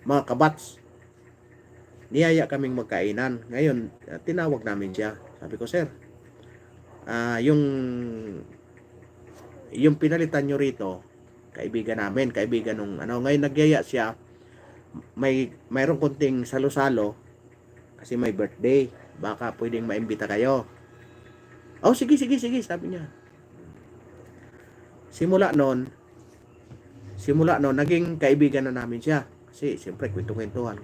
mga kabats. Niyaya kaming magkainan. Ngayon, tinawag namin siya. Sabi ko, sir, yung pinalitan nyo rito, kaibigan namin, kaibigan nung ngayon nagyaya siya, mayroong konting salo-salo, kasi may birthday, baka pwedeng maimbita kayo. Oh, sige, sabi niya. Simula noon, naging kaibigan na namin siya. Kasi, siyempre, kwento-kwentuhan.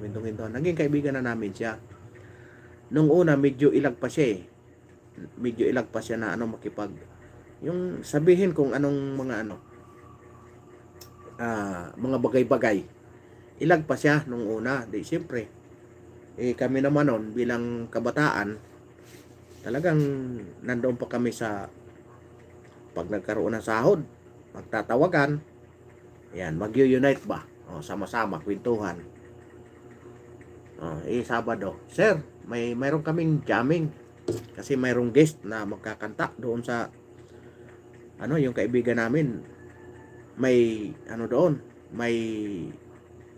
Naging kaibigan na namin siya. Nung una, medyo ilag pa siya na makipag. Yung sabihin kung anong mga mga bagay-bagay. Ilag pa siya nung una. Di siyempre, kami naman nun bilang kabataan, talagang nandoon pa kami sa pag nagkaroon ng sahod, magtatawagan, yan, mag-unite ba? O, sama-sama, kwentuhan. Sabado, sir, mayroon kaming jamming kasi mayroong guest na magkakanta doon sa yung kaibigan namin, may doon, may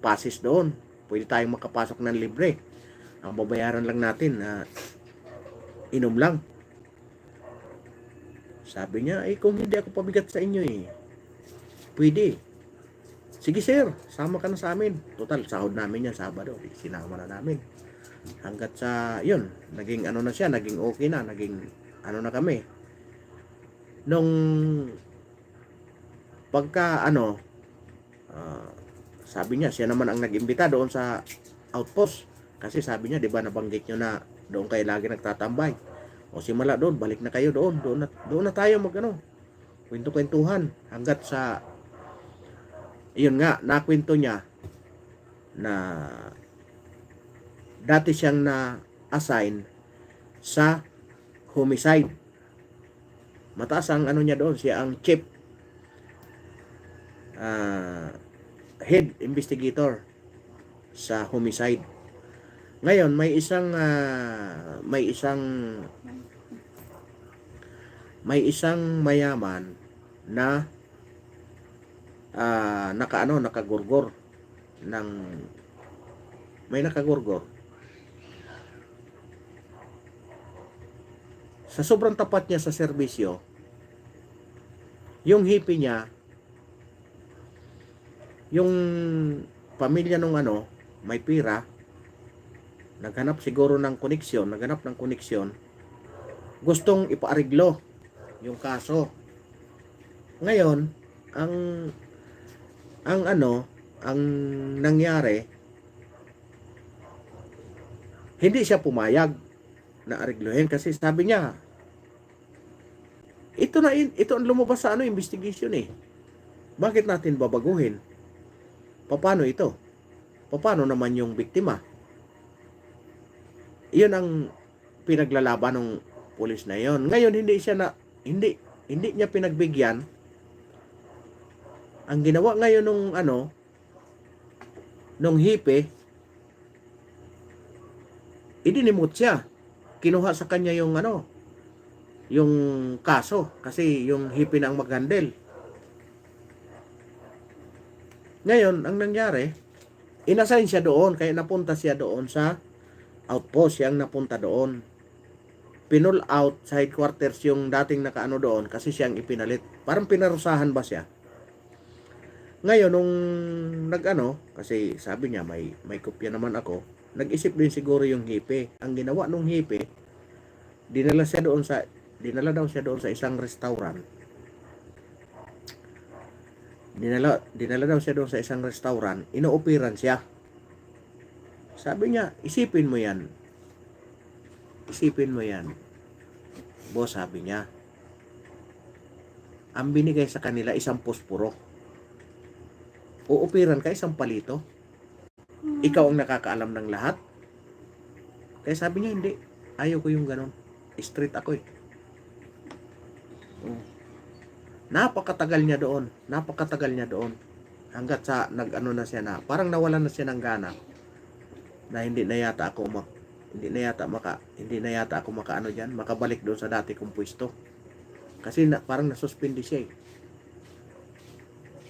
passes doon, pwede tayong makapasok ng libre, ang babayaran lang natin inom lang. Sabi niya, kung hindi ako pabigat sa inyo pwede. Sige sir, sama ka na sa amin. Total, sahod namin yan Sabado. Sinama na namin. Hanggat sa, yun, naging na siya, naging okay na, naging na kami. Nung pagka sabi niya, siya naman ang nag-imbita doon sa outpost. Kasi sabi niya, di ba nabanggit nyo na doon kayo lagi nagtatambay. O simula doon, balik na kayo doon. Doon na tayo kwento-kwentuhan. Hanggat sa, yun nga, nakwento niya na dati siyang na-assign sa homicide. Mataas ang niya doon, siya ang chief head investigator sa homicide. Ngayon, may isang mayaman na nakagurgor ng nakagurgor. Sa sobrang tapat niya sa serbisyo, yung hippie niya, yung pamilya nung may pira, naghanap ng koneksyon, gustong ipaariglo yung kaso. Ngayon, ang nangyari, hindi siya pumayag na ariglohin kasi sabi niya, ito ang lumabas sa investigation Bakit natin babaguhin? Paano ito? Paano naman yung biktima? Iyon ang pinaglalaban ng pulis na yon. Ngayon hindi niya pinagbigyan. Ang ginawa ngayon nung hipe, idinimot siya. Kinuha sa kanya yung kaso kasi yung hipe na ang mag-handle. Ngayon, ang nangyari, inassign siya doon, kaya napunta siya doon sa outpost, siyang napunta doon. Pinull out sa headquarters yung dating nakaano doon kasi siyang ipinalit. Parang pinarusahan ba siya? Ngayon, nung kasi sabi niya, may kopya naman ako, nag-isip din siguro yung hipe. Ang ginawa nung hipe, dinala daw siya doon sa isang restaurant. Dinala daw siya doon sa isang restaurant, inooperan siya. Sabi niya, isipin mo yan. Boss, sabi niya, ang binigay sa kanila isang posporo. Uupiran ka isang palito. Ikaw ang nakakaalam ng lahat. Kaya sabi niya, hindi. Ayaw ko yung ganon. Straight ako Napakatagal niya doon. Hanggat sa na siya na, parang nawalan na siya ng gana. Na hindi na yata ako makabalik doon sa dati kong pwesto. Kasi parang nasuspindi siya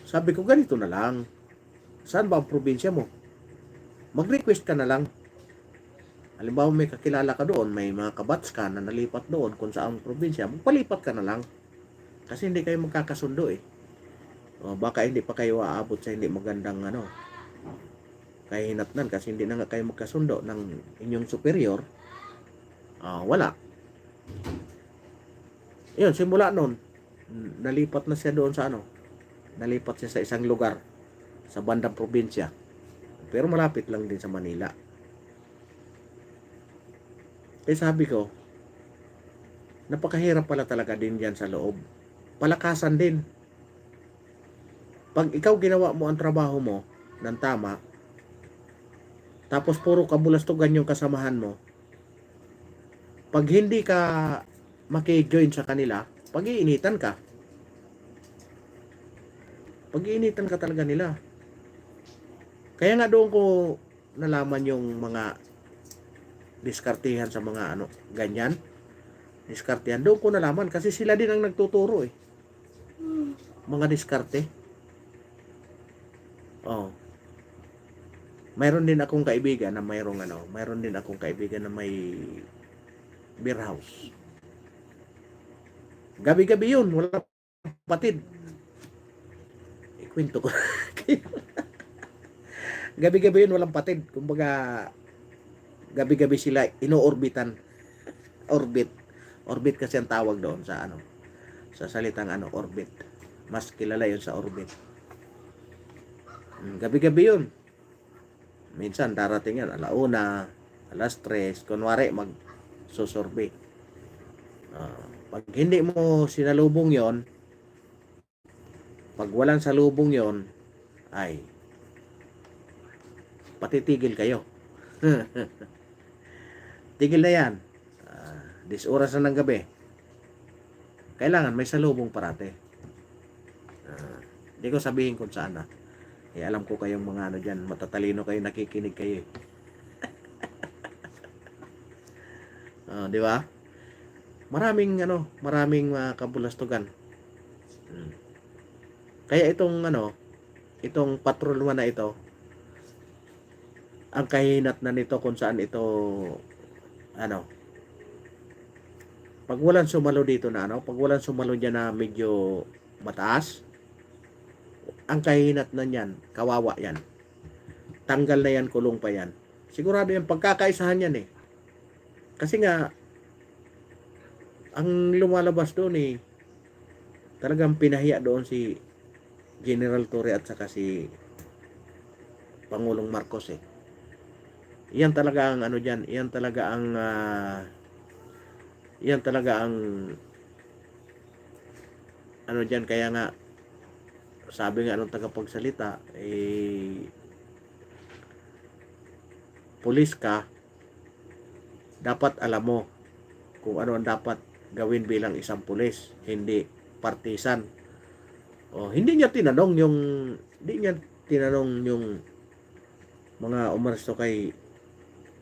Sabi ko, ganito na lang. Saan ba ang probinsya mo? Mag-request ka na lang. Halimbawa may kakilala ka doon, may mga kabats ka na nalipat doon kung saan probinsya, magpalipat ka na lang. Kasi hindi kayo magkakasundo baka hindi pa kayo aabot sa hindi magandang kahinatnan kasi hindi na nga kayo magkasundo ng inyong superior. Wala. Yun, simula noon, nalipat na siya doon sa nalipat siya sa isang lugar sa bandang probinsya. Pero malapit lang din sa Manila. Kaya sabi ko, napakahirap pala talaga din yan sa loob. Palakasan din. Pag ikaw ginawa mo ang trabaho mo ng tama, tapos puro kabulastugan yung kasamahan mo, pag hindi ka maki-join sa kanila, pag-iinitan ka. Pag-iinitan ka talaga nila. Kaya nga doon ko nalaman yung mga diskartihan sa mga ano, ganyan. Diskartihan. Doon ko nalaman kasi sila din ang nagtuturo eh. Mga diskarte. Oh. Mayroon din akong kaibigan na mayroon din akong kaibigan na may beer house. Gabi-gabi yun, wala patid. Ikwento ko. Gabi-gabi yun, walang patid. Kumbaga, gabi-gabi sila inoorbitan. Orbit kasi ang tawag doon sa ano, sa salitang ano, orbit. Mas kilala yun sa orbit. Gabi-gabi yun. Minsan darating yan, 1:00, 3:00, kunwari magsusurvey. Pag hindi mo sinalubong yon, pag walang salubong yon, ay patitigil kayo. Tigil na yan. 10 oras na ng gabi. Kailangan may salubong parate. Hindi ko sabihin kung saan na. Eh, alam ko kayong mga ano dyan, matatalino kayo, nakikinig kayo. Di ba? Maraming kabulastugan. Kaya itong patrolman na ito, ang kahinat na nito kung saan ito pag walang sumalo dito na pag walang sumalo dyan na medyo mataas, ang kahinat na yan, kawawa yan. Tanggal na yan, kulong pa yan. Sigurado yan, pagkakaisahan yan eh. Kasi nga, ang lumalabas doon eh, talagang pinahiya doon si General Torre at saka si Pangulong Marcos eh. Yan talaga ang dyan, yan talaga ang dyan, kaya nga, sabi nga anong tagapagsalita, pulis ka, dapat alam mo kung ano ang dapat gawin bilang isang pulis, hindi partisan. Hindi niya tinanong yung mga umaresto kay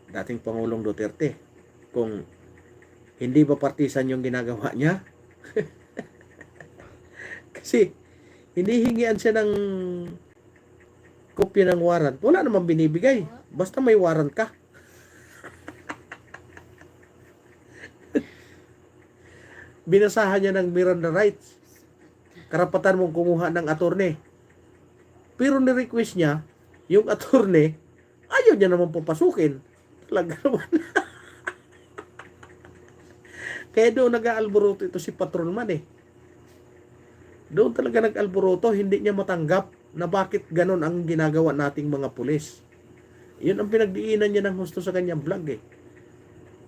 dating Pangulong Duterte kung hindi ba partisan yung ginagawa niya. Kasi hinihingian siya ng kopya ng warrant. Wala namang binibigay. Basta may warrant ka. Binasahan niya ng Miranda rights. Karapatan mong kumuha ng attorney. Pero ni-request niya, yung attorney, ayaw niya naman papasukin. Talaga naman. Kaya doon nag-aalboroto ito si patrolman eh. Doon talaga nag-alboroto, hindi niya matanggap na bakit ganon ang ginagawa nating mga pulis. Yun ang pinagdiinan niya ng husto sa kanyang vlog eh.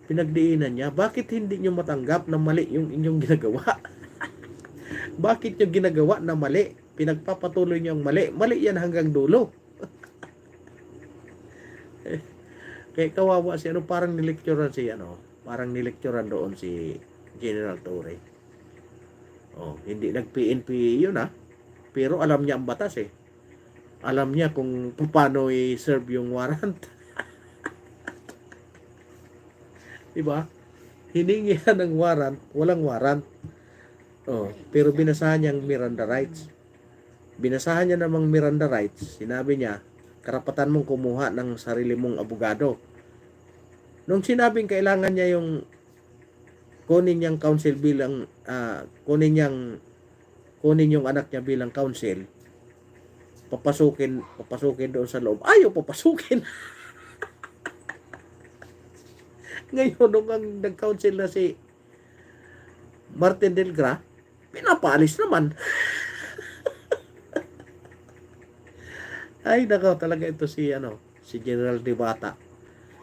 Pinagdiinan niya, bakit hindi niyo matanggap na mali yung inyong ginagawa? Bakit yung ginagawa na mali? Pinagpapatuloy niyo ang mali. Mali yan hanggang dulo. Kaya kawawa si parang nilecturean doon si General Torre. Hindi nag-PNP yun pero alam niya ang batas eh. Alam niya kung paano i-serve yung warrant. Diba? Hiningi ng warrant, walang warrant. Pero binasahan niya ang Miranda rights. Binasahan niya namang Miranda rights. Sinabi niya, karapatan mong kumuha ng sarili mong abogado. Nung sinabing kailangan niya yung kunin niyang counsel bilang kunin yung anak niya bilang counsel, papasukin doon sa loob, ayaw papasukin. Ngayon nung ang nag-counsel na si Martin Delgra, pinapaalis naman. Ay nako, talaga ito si General Dibata.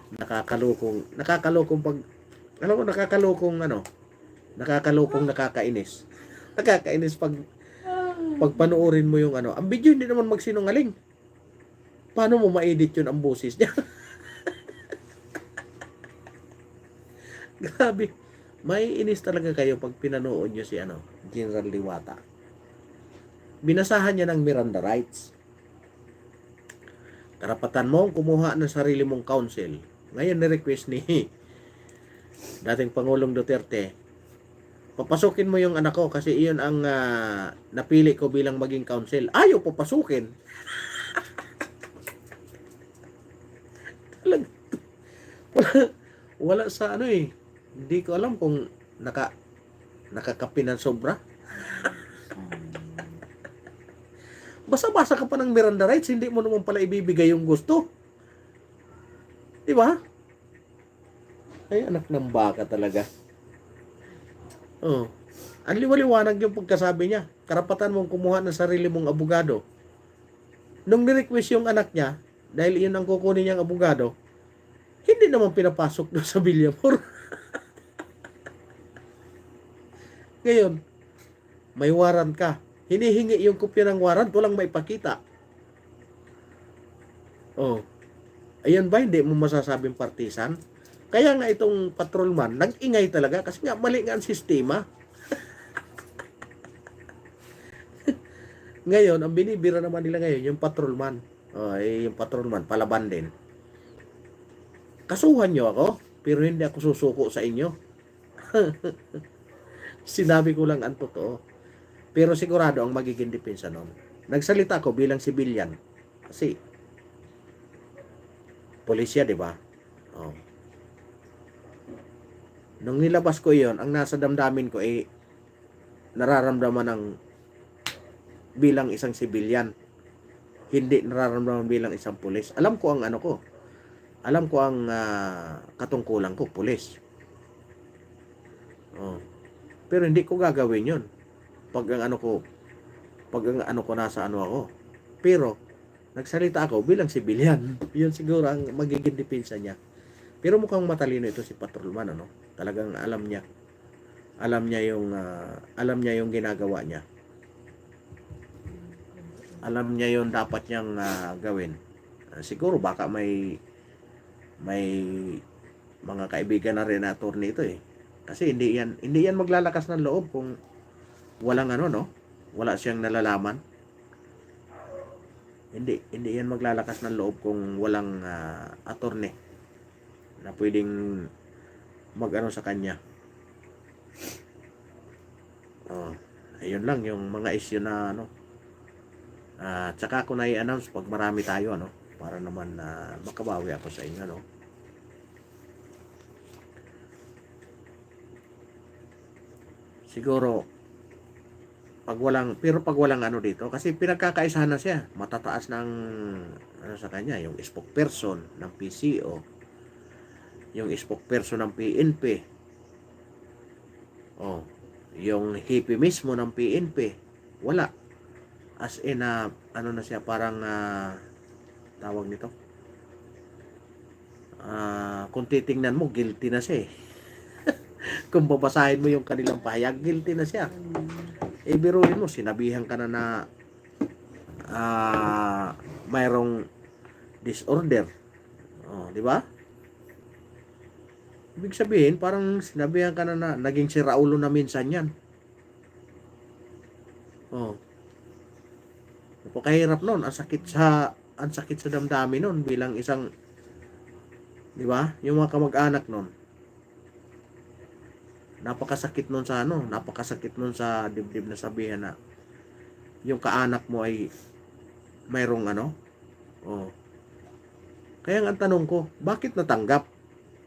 Nakakalokong pag nakakalokong nakakainis. Nakakainis pag Pag panoorin mo yung ano, ang video hindi naman magsinungaling. Paano mo ma-edit yun ang boses niya? Grabe. May inis talaga kayo pag pinanood nyo si ano, General Liwata. Binasahan niya ng Miranda rights. Karapatan mong kumuha ng sarili mong counsel. Ngayon ni-request ni dating Pangulong Duterte, papasukin mo yung anak ko kasi iyon ang napili ko bilang maging counsel. Ayaw papasukin. Talaga. Wala sa ano eh. Hindi ko alam kung nakakapi ng sobra. Basa-basa ka pa ng Miranda rights, hindi mo naman pala ibibigay yung gusto. Di ba? Ay, anak ng baka talaga. Oh. Ang liwaliwanag yung pagkasabi niya. Karapatan mong kumuha ng sarili mong abogado. Nung ni-request yung anak niya, dahil iyon ang kukunin niyang abogado, hindi naman pinapasok doon sa Villamor. Ngayon, may warrant ka. Hinihingi yung kopya ng warrant, walang maipakita. Oh. Ayun ba, hindi mo masasabing partisan? Kaya nga itong patrolman, nag-ingay talaga kasi nga mali nga ang sistema. Ngayon, ang binibira naman nila ngayon, yung patrolman. Oh, yung patrolman, palaban din. Kasuhan nyo ako, pero hindi ako susuko sa inyo. Sinabi ko lang ang totoo. Pero sigurado ang magiging depensa nun. Nagsalita ko bilang sibilyan. Kasi, pulisya, di ba? Oh. Nung nilabas ko yon, ang nasa damdamin ko ay nararamdaman ng bilang isang sibilyan. Hindi nararamdaman bilang isang pulis. Alam ko ang ano ko. Alam ko ang katungkulan ko, pulis. Oh. Pero hindi ko gagawin yon. Pag ang ano ko nasa ano ako. Pero nagsalita ako bilang sibilyan. Yun siguro ang magiging depensa niya. Pero mukhang matalino ito si patrolman, ano? Talagang alam niya. Alam niya yung ginagawa niya. Alam niya yung dapat niyang gawin. Siguro baka may mga kaibigan na rin na attorney ito eh. Kasi hindi yan maglalakas ng loob kung walang ano, no? Wala siyang nalalaman. Hindi yan maglalakas ng loob kung walang attorney na pwedeng mag-ano sa kanya. Oh, ayun lang yung mga issue na ano. Tsaka ako na i-announce pag marami tayo, ano, para naman makabawi ako sa inyo, no. Siguro pag walang ano dito kasi pinagkakaisahan na siya, matataas ng ano sa kanya, yung spokesperson ng PCO, yung spokesperson ng PNP, oh, yung hippie mismo ng PNP, wala, as in ano na siya, parang tawag nito, kung titingnan mo guilty na siya eh. Kung babasahin mo yung kanilang pahayag, guilty na siya. Biruin mo, sinabihan ka na mayroong disorder. Oh, di ba? Ibig sabihin, parang sinabihan ka na naging si Raulo na minsan yan. Oh. Napakahirap nun. Ang sakit sa damdamin nun bilang isang, di ba? Yung mga kamag-anak nun. Napakasakit nun sa dibdib na sabihan na yung kaanak mo ay mayroong ano. Oh. Kaya ang tanong ko, bakit natanggap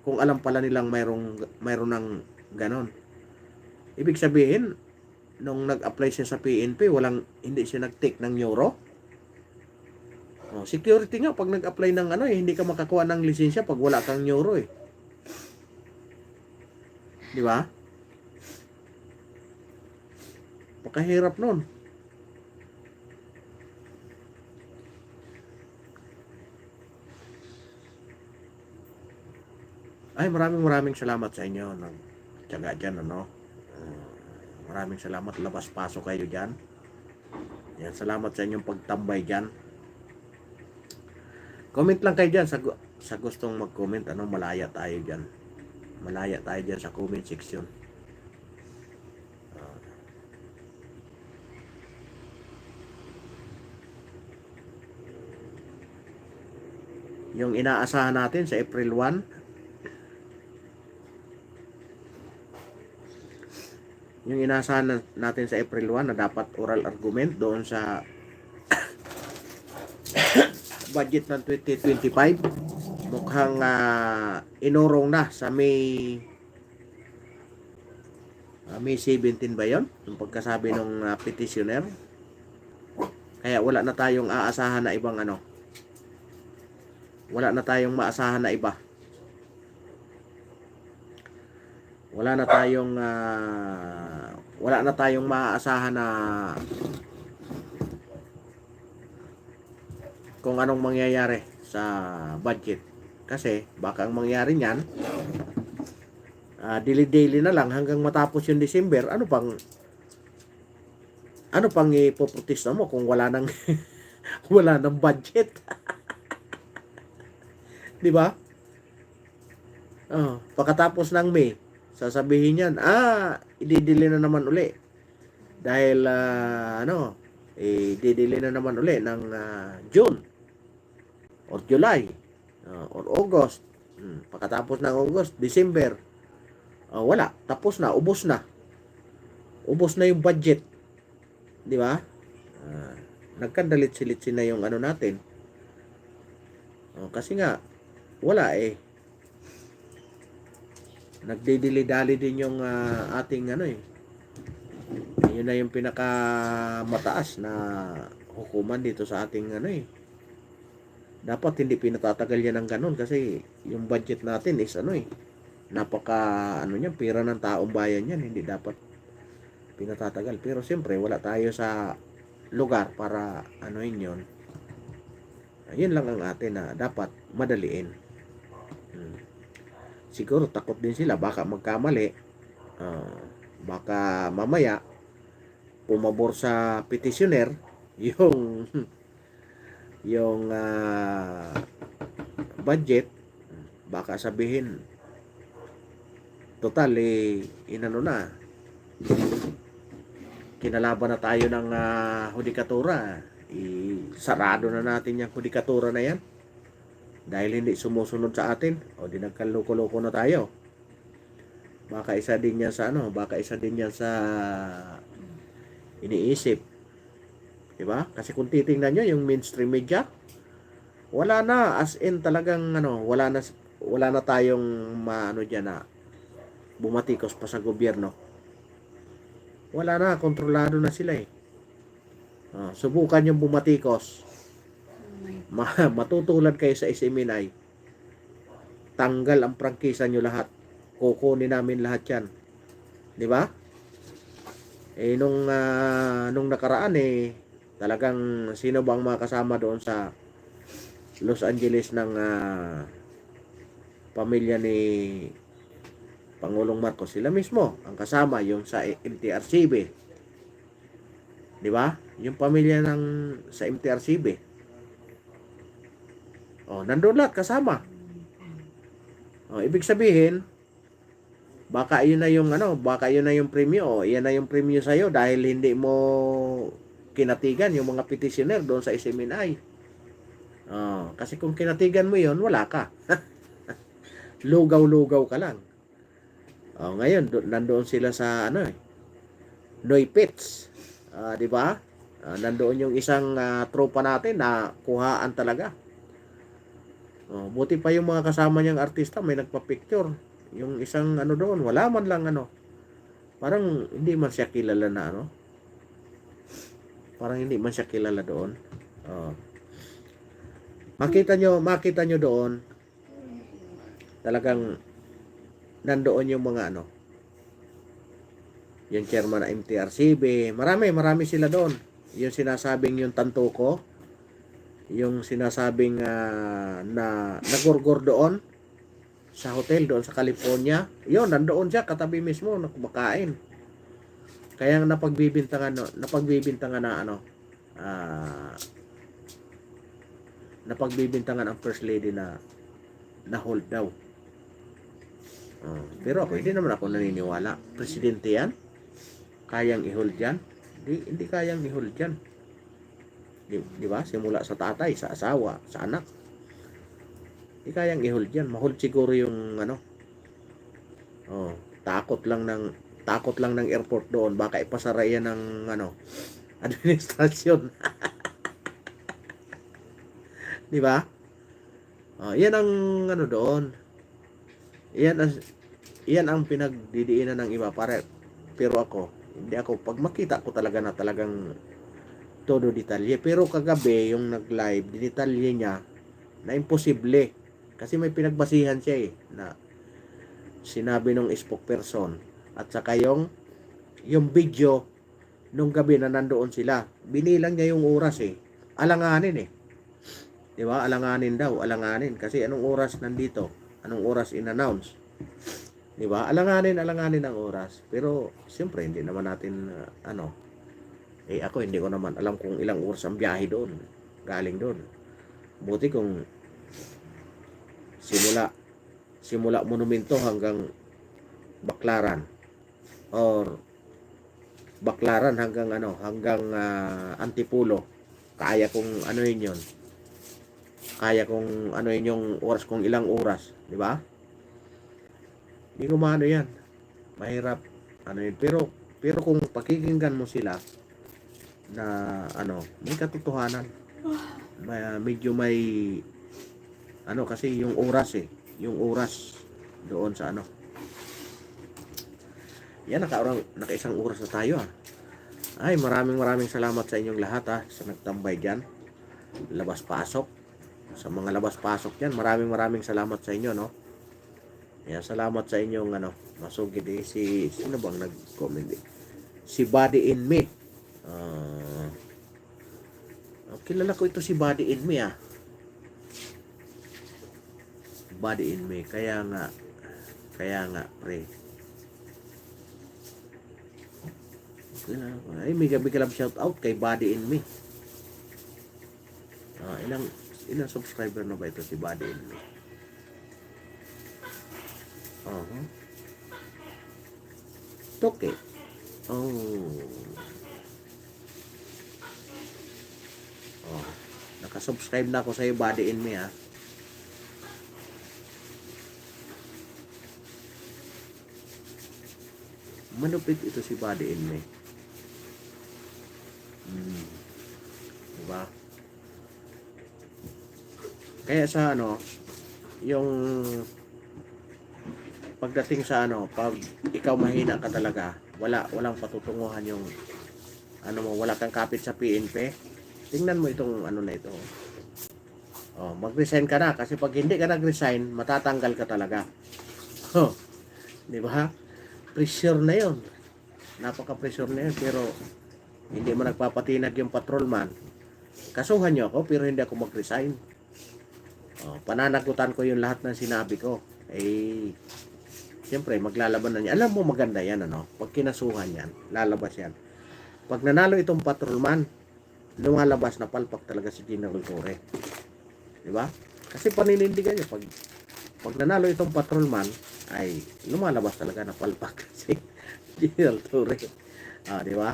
kung alam pala nilang mayroon ng ganon? Ibig sabihin, nung nag-apply siya sa PNP, hindi siya nag-take ng neuro. Oh, security nga pag nag-apply ng ano hindi ka makakuha ng lisensya pag wala kang neuro eh. Di ba? Pakahirap nun. Ay, maraming salamat sa inyo. Nagtiyaga dyan, ano. Maraming salamat. Labas-pasok kayo dyan. Yan, salamat sa inyong pagtambay dyan. Comment lang kayo dyan sa gustong mag-comment. Malaya tayo dyan. Malaya tayo dyan sa comment section. Yung inaasahan natin sa April 1, yung inaasahan natin sa April 1 na dapat oral argument doon sa budget ng 2025, mukhang inurong na sa May 17 ba yun? Yung pagkasabi ng petitioner. Kaya wala na tayong aasahan na ibang wala na tayong maasahan na iba. Wala na tayong maaasahan na kung anong mangyayari sa budget. Kasi baka ang mangyari niyan, daily na lang hanggang matapos yung December. Ano pang ipoprotesta mo kung wala nang wala nang budget? 'Di ba? Pagkatapos ng May, sasabihin niyan, ididili na naman uli. Dahil ididili na naman uli ng June or July or August. Pagkatapos ng August, December, wala, tapos na, ubos na. Ubos na yung budget. 'Di ba? Nagkandalit-silitsin na yung natin. Kasi nga wala nagdidili-dali din yung ating yun na yung pinakamataas na hukuman dito sa ating dapat hindi pinatatagal yan ng ganun kasi yung budget natin is napaka niya, pira ng taong bayan yan, hindi dapat pinatatagal. Pero siyempre wala tayo sa lugar para yun. Yun lang ang atin na dapat madaliin. Siguro takot din sila baka magkamali, baka mamaya pumabor sa petitioner yung budget, baka sabihin total na kinalaban na tayo ng hudikatura, sarado na natin yung hudikatura na yan dahil hindi sumusunod sa atin, o di nagkaloko-loko na tayo. Baka isa din yan sa iniisip, diba? Kasi kung titingnan nyo yung mainstream media, wala na, as in talagang wala na tayong dyan na bumatikos pa sa gobyerno. Wala na, kontrolado na sila subukan yung bumatikos, matutulad kayo sa SMNI, tanggal ang prangkisa nyo lahat, kukunin namin lahat yan, di ba? Nung nakaraan talagang sino bang mga kasama doon sa Los Angeles ng pamilya ni Pangulong Marcos? Sila mismo ang kasama, yung sa MTRCB, di ba? Yung pamilya sa MTRCB, nandun lahat kasama. Ibig sabihin, baka yun na yung premyo, yan na yung premyo sa'yo dahil hindi mo kinatigan yung mga petitioner doon sa SMNI. Kasi kung kinatigan mo yun, wala ka. Lugaw-lugaw ka lang. Ngayon, nandoon sila sa Noy Pits. Di ba? Nandoon yung isang tropa natin na kuhaan talaga. Buti pa yung mga kasama niyang artista may nagpa-picture. Yung isang doon, wala man lang parang hindi man siya kilala na parang hindi man siya kilala doon. Makita nyo doon, talagang nandoon yung mga yung chairman ng MTRCB, marami sila doon. Yung sinasabing yung Tantuco, yung sinasabing na nagorgor doon sa hotel doon sa California, yun, nandoon siya katabi mismo kumakain. Kaya napagbibintangan na ah, napagbibintangan ang First Lady na hold daw. Pero ako, hindi naman ako naniniwala. Presidente yan? Kayang i-hold yan? Hindi kayang i-hold yan. Di ba? Simula sa tatay, sa asawa, sa anak. Hindi kayang i-hold yan. Ma-hold siguro yung takot lang ng airport doon. Baka ipasara yan ng administrasyon. Di ba? Yan ang doon. Yan ang pinagdidiinan ng iba pero ako, hindi ako, pag makita ko talaga na talagang todo detalye. Pero kagabi yung nag-live, dinetalye niya na imposible. Kasi may pinagbasihan siya na sinabi ng spokesperson at saka yung video nung gabi na nandoon sila. Binilang niya yung oras Alanganin Di ba? Alanganin daw, alanganin. Kasi anong oras nandito? Anong oras in-announce? Di ba? Alanganin ang oras. Pero, siyempre, hindi naman natin, ako, hindi ko naman alam kung ilang oras ang biyahe doon. Galing doon. Buti kung simula Monumento hanggang Baclaran. Or, Baclaran hanggang, Antipolo. Kaya kong, yun. Kaya kung yung oras, kung ilang oras, di ba? Hindi ko maano yan. Mahirap yun. Pero kung pakikinggan mo sila na may katotohanan. Medyo may kasi yung oras yung oras doon sa Yan, naka-isang oras na tayo Ay, maraming salamat sa inyong lahat sa nagtambay diyan. Labas-pasok. Sa mga labas-pasok yan, maraming salamat sa inyo, no? Yan, salamat sa inyong, masugid sino bang nag-comment Si Body in Me. Kilala ko ito si Body in Me, Body in Me. Kaya nga, pre. Ay, may love shout out kay Body in Me. Ilang subscriber na ba ito si Body in Me? Toke. Nakasubscribe na ako sa iyo, Body in Me, Manupit ito si Body in Me. Diba? Kaya sa yung pagdating sa pag ikaw mahina ka talaga, walang patutunguhan yung wala kang kapit sa PNP. Tingnan mo itong na ito. Mag-resign ka na kasi pag hindi ka nag-resign, matatanggal ka talaga. Di ba? Pressure na 'yon. Napaka-pressure na 'yon, pero hindi mo nagpapatinag yung patrolman. Kasuhan niyo ako pero hindi ako mag-resign. Pananagutan ko yung lahat ng sinabi ko. Siyempre, maglalaban na niya. Alam mo, maganda yan, Pag kinasuhan yan, lalabas yan. Pag nanalo itong patrolman, lumalabas na palpak talaga si General Torre. Diba? Kasi paninindigan niya, pag nanalo itong patrolman, ay lumalabas talaga na palpak si General Torre. Diba?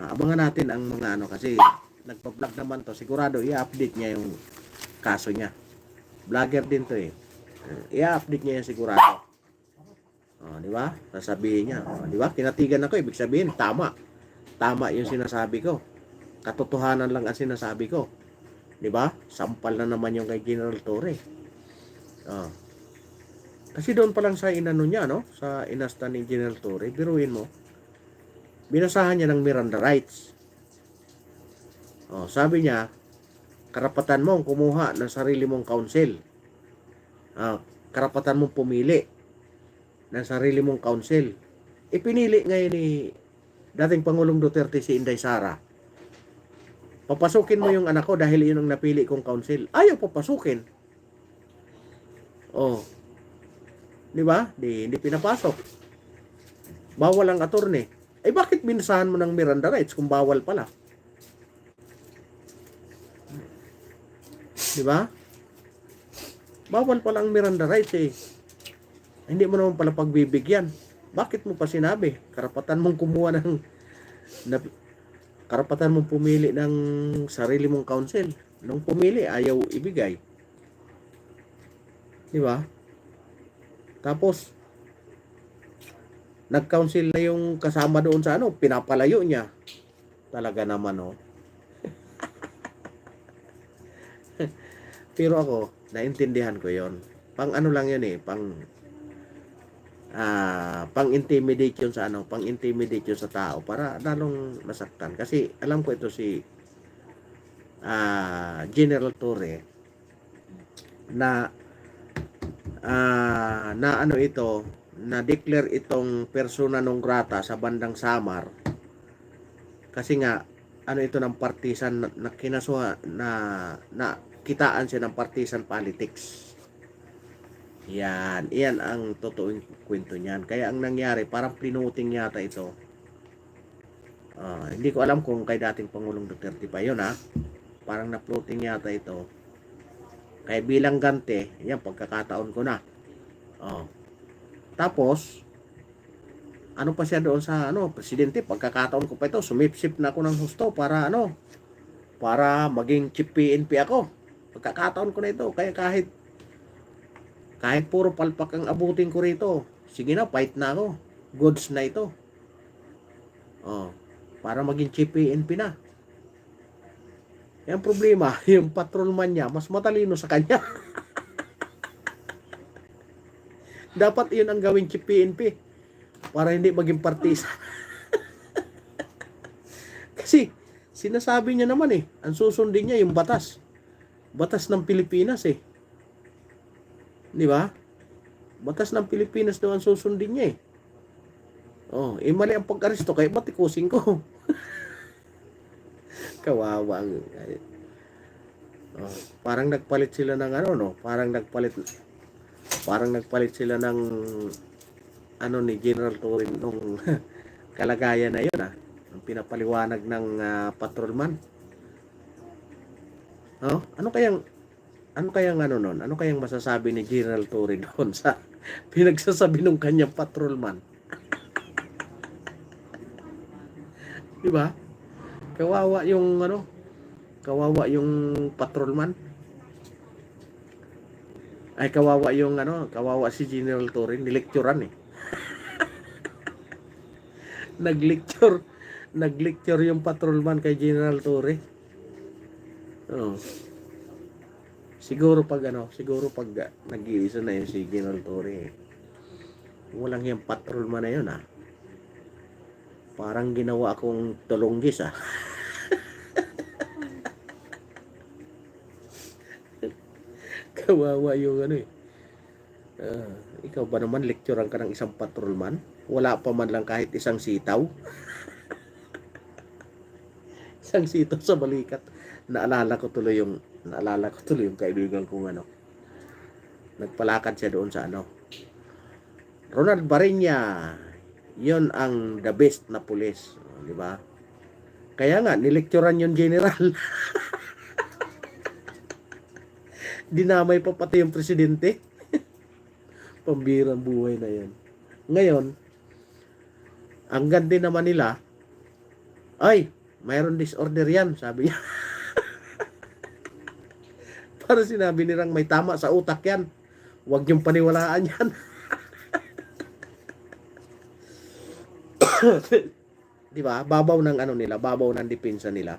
Abangan natin ang mga kasi nagpa-vlog naman to, sigurado i-update niya yung kaso niya. Vlogger din to i-update niya yan sigurado. Di ba? Sasabihin niya. Di ba? Kinatigan ako, ibig sabihin, tama yung sinasabi ko. Katotohanan lang ang sinasabi ko. Di ba? Sampal na naman yung kay General Torre. Kasi doon pa lang sa niya, sa inasta ni General Torre, biruin mo, binasahan niya ng Miranda rights. Sabi niya, karapatan mong kumuha ng sarili mong counsel. Karapatan mong pumili ng sarili mong counsel. Ipinili ngayon ni dating Pangulong Duterte si Inday Sara. Papasukin mo yung anak ko dahil yun ang napili kong counsel. Ayaw papasukin. Di ba? Hindi pinapasok. Bawal ang attorney. Bakit binasahan mo ng Miranda rights kung bawal pala? Di ba? Bawal pala ang Miranda rights eh. Hindi mo naman pala pagbibigyan. Bakit mo pa sinabi? Karapatan mong kumuha ng karapatan mong pumili ng sarili mong counsel. Nung pumili, ayaw ibigay. Di ba? Tapos, nag-counsel na yung kasama doon sa ano, pinapalayo niya. Talaga naman, oh. Pero ako, naintindihan ko yon. Pang ano lang yun eh, pang-intimidate yun sa ano, pang-intimidate yun sa tao para lalong masaktan. Kasi alam ko ito si General Torre na na ano ito, na declare itong persona non grata sa bandang Samar kasi nga ano ito ng partisan na kinasuha na kitaan siya ng partisan politics. Yan ang totoong kwento niyan. Kaya ang nangyari, parang pinuting yata ito. Hindi ko alam kung kay dating Pangulong Duterte pa yun ha. Parang na-floating yata ito. Kaya bilang gante, yan, pagkakataon ko na. Tapos, ano pa siya doon sa presidente, pagkakataon ko pa ito, sumipsip na ako ng husto para para maging chief PNP ako. Pagkakataon ko na ito, kaya kahit puro palpak ang abutin ko rito, sige na, fight na ako. Goods na ito. Para maging chief PNP na. Yung problema, yung patrolman niya, mas matalino sa kanya. Dapat yun ang gawing chief PNP para hindi maging partisa. Kasi, sinasabi niya naman ang susundin niya yung batas. Batas ng Pilipinas Di ba? Batas ng Pilipinas daw ang susundin niya mali ang pag-aresto kaya batikusin ko. Kawawa ang parang nagpalit sila ng parang nagpalit sila ng ni General Torre nung kalagayan na yun ang pinapaliwanag ng patrolman. Ano kayang nun? Ano kayang masasabi ni General Torre doon sa pinagsasabi ng kanyang patrolman? Di ba? Kawawa yung patrolman. Ay kawawa yung kawawa si General Torre, nilecturean Naglecture yung patrolman kay General Torre. Siguro pag nag-iisa na yun si General Torre. Walang yung patrolman na yun Parang ginawa akong tulunggis Kawawa yung ikaw ba naman lecturean ka ng isang patrolman? Wala pa man lang kahit isang sitaw. Isang sitaw sa balikat. Naalala ko tuloy yung kaibigan kong nagpalakad siya doon sa Ronald Barreña. Yon ang the best na pulis, di ba? Kaya nga nilecturean yung general. Dinamay pa pati yung presidente. Pambirang buhay na yan. Ngayon, ang ganda naman nila, ay, mayroon disorder yan, sabi niya. Para sinabi nilang may tama sa utak yan. Huwag niyong paniwalaan yan. Di ba? Babaw ng nila, babaw ng depensa nila.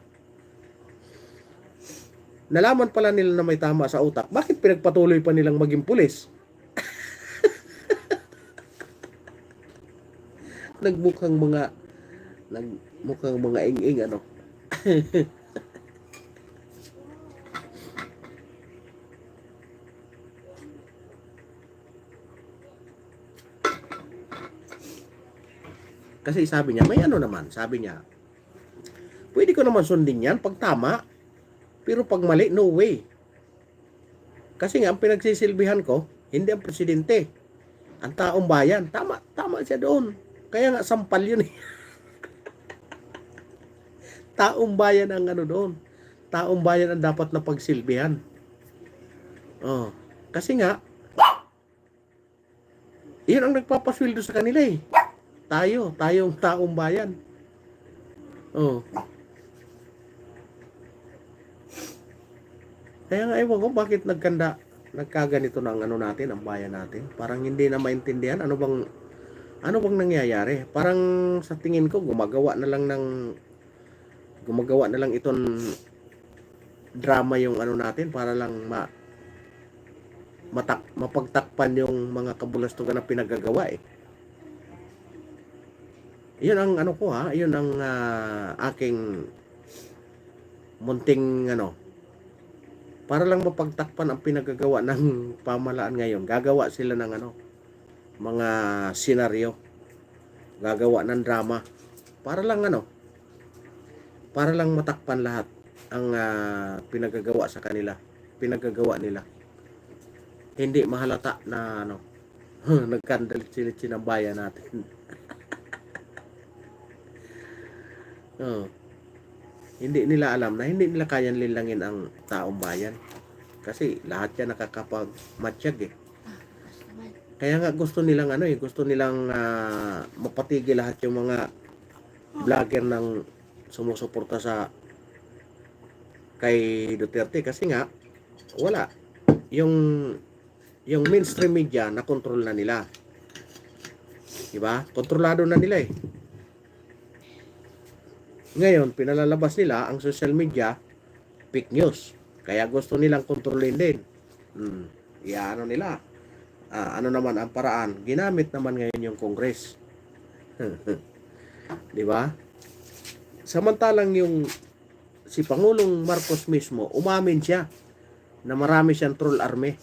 Nalaman pala nila na may tama sa utak. Bakit pinagpatuloy pa nilang maging pulis? Nagmukhang mga ing-ing Kasi sabi niya, may sabi niya, pwede ko naman sundin yan pag tama, pero pag mali, no way. Kasi nga, ang pinagsisilbihan ko, hindi ang presidente, ang taong bayan. Tama siya doon. Kaya nga, sampal yun Taong bayan ang doon. Taong bayan ang dapat na pagsilbihan. Oh, kasi nga, yun ang nagpapasweldo sa kanila eh. Tayong taong bayan. Oh. Kaya nga ewan ko bakit nagkaganito na ang ano natin, ang bayan natin. Parang hindi na maintindihan ano bang nangyayari. Parang sa tingin ko gumagawa na lang iton drama yung ano natin para lang mapagtakpan yung mga kabulastugan na pinagagawa eh. Yun ang ano ko ha, yun ang aking munting ano, para lang mapagtakpan ang pinagagawa ng pamahalaan ngayon. Gagawa sila ng ano, mga senaryo, gagawa ng drama para lang ano, para lang matakpan lahat ang pinagagawa sa kanila, pinagagawa nila. Hindi mahalata na ano, nagkandalit-silit ng bayan natin. Oh. Hindi nila alam na hindi nila kayang lilangin ang taong bayan. Kasi lahat yan nakakapagmatsyag eh. Kaya nga gusto nilang ano eh, gusto nilang mapatigil lahat yung mga vlogger ng sumusuporta sa kay Duterte kasi nga wala yung mainstream media na kontrol na nila. Diba? Kontrolado na nila eh. Ngayon, pinalalabas nila ang social media, fake news. Kaya gusto nilang kontrolin din. Ano nila. Ano naman ang paraan? Ginamit naman ngayon yung Congress. Di ba? Samantalang si Pangulong Marcos mismo, umamin siya na marami siyang troll army.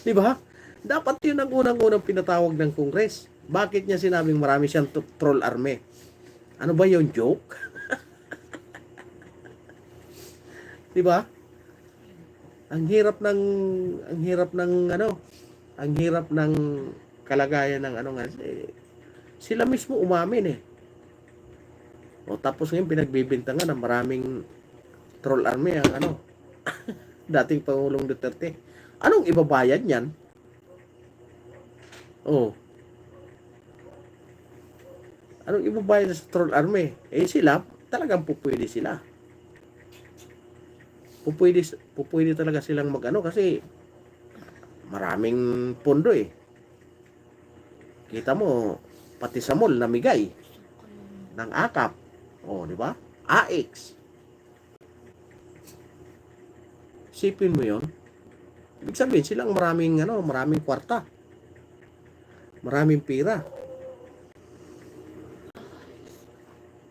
Di ba? Dapat yun ang unang-unang pinatawag ng Congress. Bakit niya sinabing marami siyang troll army? Ano ba yung joke? Di ba? Ang hirap ng kalagayan ng ano nga sila mismo umamin eh. O tapos ngayon pinagbibintangan na maraming troll army ang ano dating Pangulong Duterte. Anong ibabayad niyan? Oh. Anong ibabayad sa troll army? Eh sila, talagang pupwede sila. Pupwede talaga silang mag-ano kasi maraming pondo eh. Kita mo, pati sa mall namigay ng akap. Oh, di ba? AX. Sipin mo 'yon. Ibig sabihin silang maraming kwarta. Maraming pira.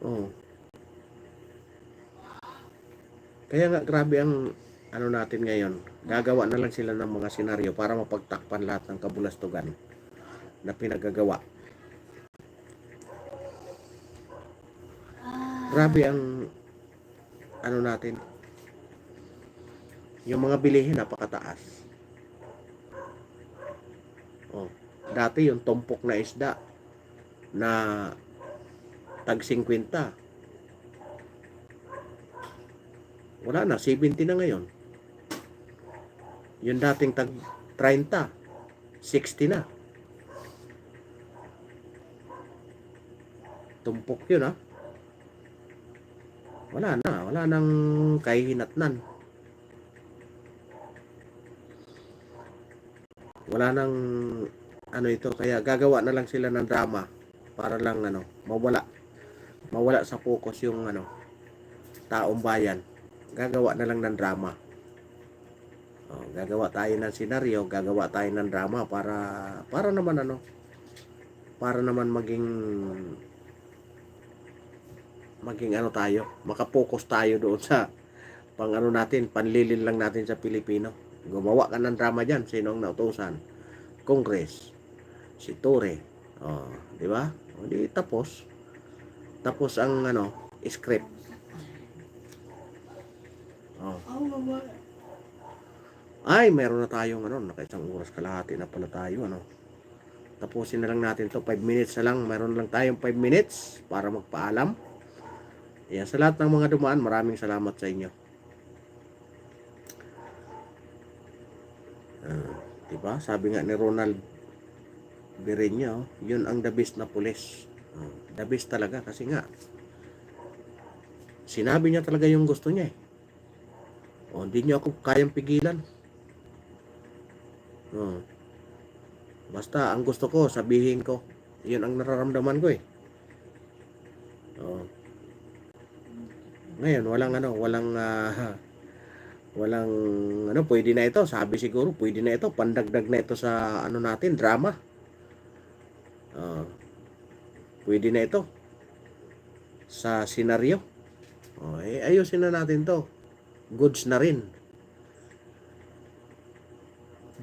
Oh. Kaya nga grabe ang ano natin ngayon. Gagawa na lang sila ng mga senaryo para mapagtakpan lahat ng kabulastugan na pinagagawa. Grabe ang ano natin. Yung mga bilihin napakataas. Oh, dati yung tumpok na isda na tag 50. Wala na, 70 na ngayon. Yung dating tag 30, 60 na. Tumpok yun ha. Wala nang kahihinatnan. Wala nang ano ito, kaya gagawa na lang sila ng drama para lang mawala sa focus yung taong bayan. Gagawa na lang ng drama. Gagawa tayo ng senaryo, gagawa tayo ng drama para naman maging tayo, makapokus tayo doon sa panlilin lang natin sa Pilipino. Gumawa ka ng drama diyan, sino ang nautusan? Congress, si Tore. Di ba? Di tapos ang script. Ay, meron na tayong nakaisang oras kalahati na pala tayo Tapusin na lang natin to, 5 minutes na lang. Meron lang tayong 5 minutes para magpaalam. Yan, sa lahat ng mga dumaan, maraming salamat sa inyo. Diba? Sabi nga ni Ronald Birreño, yun ang the best na pulis. The best talaga kasi nga sinabi niya talaga yung gusto niya eh. Hindi niyo ako kayang pigilan. Basta ang gusto ko, sabihin ko. Yun ang nararamdaman ko eh. Ngayon, walang pwede na ito. Sabi siguro, pwede na ito. Pandagdag na ito sa natin, drama. Pwede na ito sa senaryo. Ayusin na natin to. Goods na rin.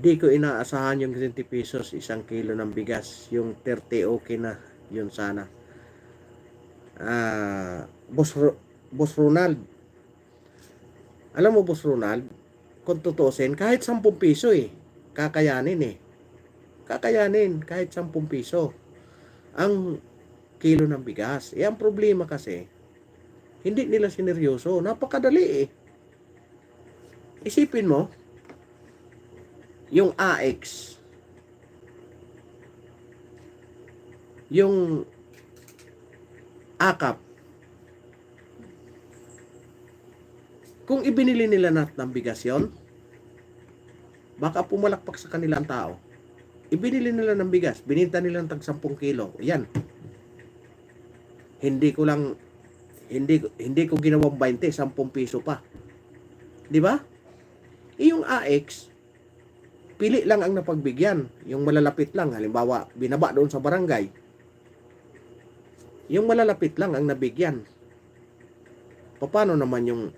Di ko inaasahan yung 20 pesos isang kilo ng bigas. Yung 30 okay na. Yun sana. Boss Ronald. Alam mo, Boss Ronald, kung tutusin, kahit 10 piso kakayanin Kakayanin kahit 10 piso ang kilo ng bigas. Ang problema kasi, hindi nila sineryoso. Napakadali Isipin mo, yung AX, yung AKAP, kung ibinili nila ng bigas yon, baka pumalakpak sa kanilang tao. Ibinili nila ng bigas, bininta nila ng tag 10 kilo. Yan. Hindi ko ginawang 20, 10 piso pa. Di ba? Yung AX, pili lang ang napagbigyan. Yung malalapit lang, halimbawa, binaba doon sa barangay. Yung malalapit lang ang nabigyan. Paano naman yung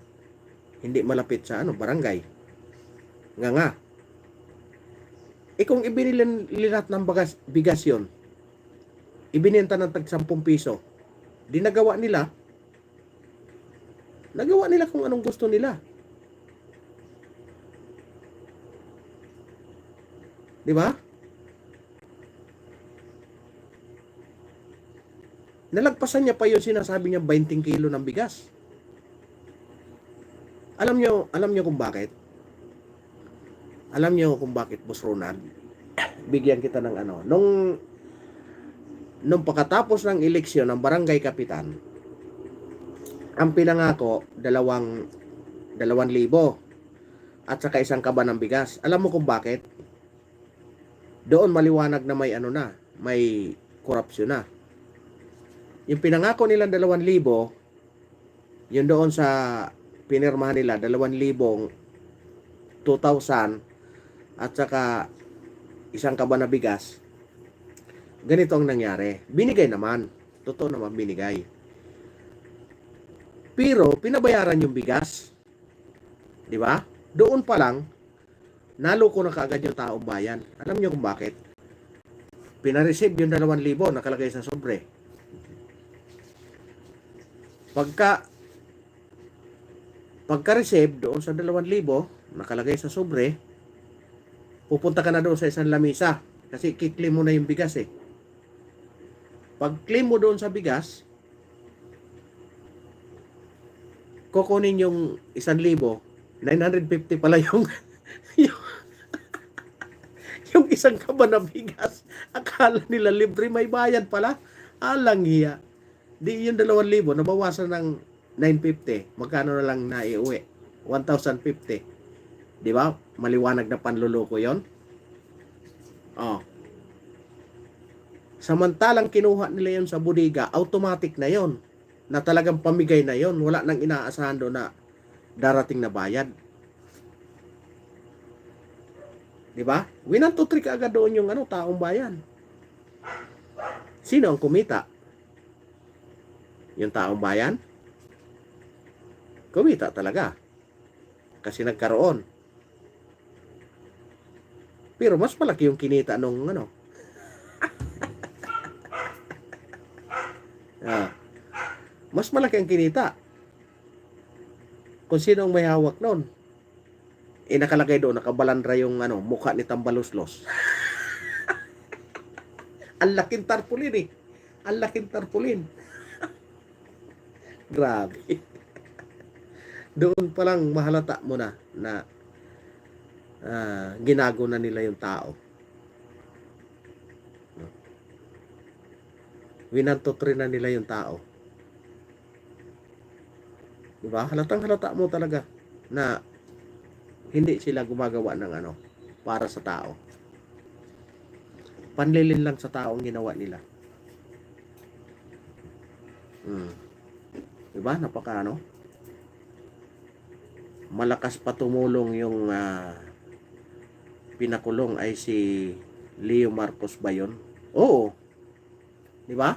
hindi malapit sa barangay? Nga. Kung ibinili lahat ng bigas yun, ibininta ng tag 10 piso, di nagawa nila kung anong gusto nila. Di ba? Nalagpasan niya pa yung sinasabi niya 20 kilo ng bigas. Alam niyo kung bakit? Alam niyo kung bakit, Boss Ronald? Bigyan kita ng nung pagkatapos ng eleksyon ng barangay kapitan, ang pinangako 2,000 at saka 1 kaba ng bigas. Alam mo kung bakit? Doon maliwanag na may korupsyon na. Yung pinangako nilang 2,000, yun doon sa pinirmahan nila 2,000, 2,000 at saka 1 kaba na bigas. Ganito ang nangyari. Binigay naman. Totoo naman binigay. Pero pinabayaran yung bigas. Di ba? Doon pa lang naloko na kaagad yung taong bayan. Alam niyo kung bakit? Pinareceive yung 2,000 nakalagay sa sobre. Pagka-receive doon sa 2,000 nakalagay sa sobre, pupunta ka na doon sa isang lamisa kasi kiklim mo na yung bigas Pag-claim mo doon sa bigas, kukunin yung 1,000, 950 pala yung yung 1 kaba na bigas. Akala nila libre, may bayad pala. Alang hiya. Di yung 2,000 nabawasan ng 950. Magkano na lang naiuwi? 1,050. Di ba? Maliwanag na panluloko yon. Samantalang kinuha nila yon sa bodega, automatic na yon. Na talagang pamigay na yon. Wala nang inaasahan doon na darating na bayad. Di ba? Winantutrik agad doon yung taong bayan. Sino ang kumita? Yung taong bayan? Kumita talaga. Kasi nagkaroon. Pero mas malaki yung kinita nung mas malaki ang kinita. Kung sino ang may hawak noon. Nakalagay doon, nakabalandra yung mukha ni Tambaluslos. Ang laking tarpulin Ang laking tarpulin. Grabe. Doon pa lang mahalata mo na ginago na nila yung tao. Winanto-3 na nila yung tao. Diba? Halatang-halata mo talaga na hindi sila gumagawa ng ano para sa tao. Panlilin lang sa tao ang ginawa nila. Diba? Napaka ano? Malakas pa tumulong yung pinakulong ay si Leo Marcos ba yun? Oo. Diba?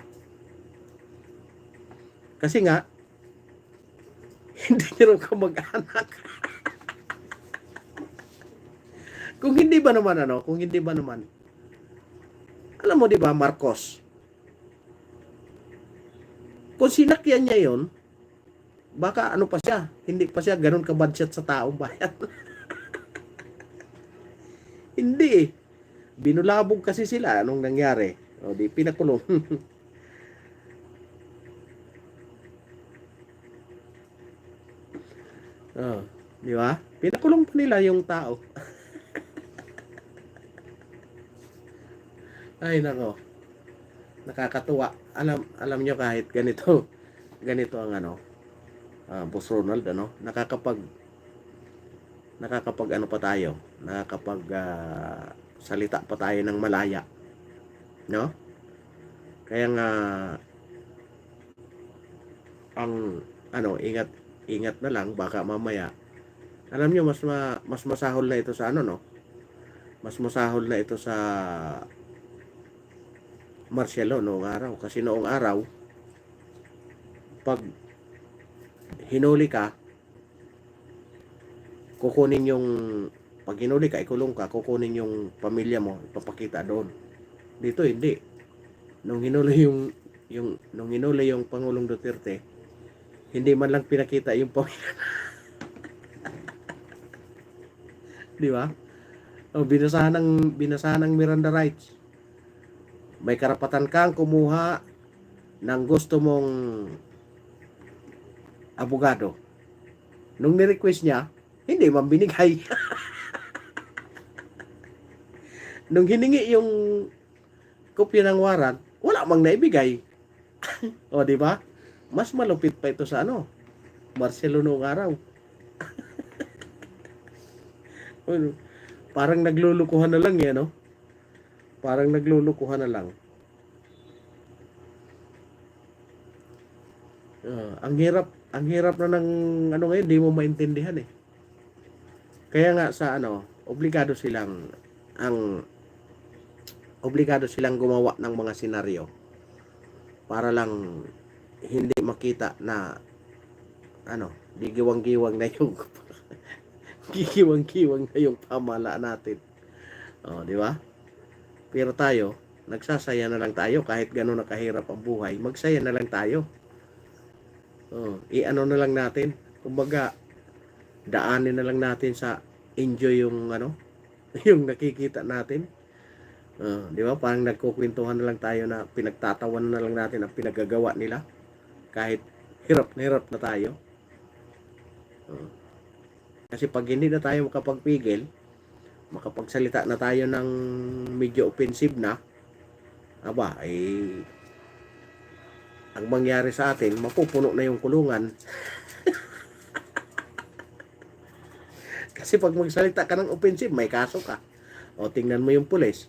Kasi nga, hindi nyo kamag-anak. Kung hindi ba naman alam mo, di ba, Marcos? Kung sinakyan niya yon, baka ano pa siya, hindi pa siya ganun ka-budget sa taong bayan. Hindi eh. Binulabog kasi sila anong nangyari. O di pinakulong. Oh, di ba? Pinakulong pa nila yung tao. Ay nako. Nakakatuwa. Alam nyo kahit ganito ang ano, Boss Ronald, ano, nakakapag ano pa tayo, nakakapag salita pa tayo ng malaya, no? Kaya nga ang ano, ingat na lang, baka mamaya alam nyo mas masahol na ito sa ano, no? Mas masahol na ito sa Marcelo noong araw, kasi noong araw pag hinuli ka, kukunin yung pag hinuli ka, ikulong ka, kukunin yung pamilya mo, ipapakita doon. Dito hindi. Nung hinuli yung Pangulong Duterte, hindi man lang pinakita yung pamilya. Di ba? O, binasahan ng Miranda rights. May karapatan kang kumuha ng gusto mong abogado. Nung ni-request niya, hindi man binigay. Nung hiningi yung kopya ng warrant, wala mang naibigay. O, di ba? Mas malupit pa ito sa ano, Marcelo noong araw. Parang naglulukuhan na lang yan, no? Parang naglulukuhan na lang. Ang hirap na ng ano ngayon, di mo maintindihan eh. Kaya nga sa ano, obligado silang gumawa ng mga senaryo para lang hindi makita na ano, di giwang-giwang na yung gigiwang-giwang na yung pamahalaan natin. Oh, di ba? Pero tayo, nagsasaya na lang tayo kahit gano'n na kahirap ang buhay. Magsaya na lang tayo. Oh, i-ano na lang natin. Kumbaga, daanin na lang natin sa enjoy yung ano, yung nakikita natin. Di ba? Parang nagkukwentuhan na lang tayo na pinagtatawan na lang natin ang pinagagawa nila. Kahit hirap na tayo. Kasi pag hindi na tayo makapagsalita na tayo ng medyo offensive na, aba, ang mangyari sa atin, mapupuno na yung kulungan. Kasi pag magsalita ka ng offensive, may kaso ka. O, tingnan mo yung pulis,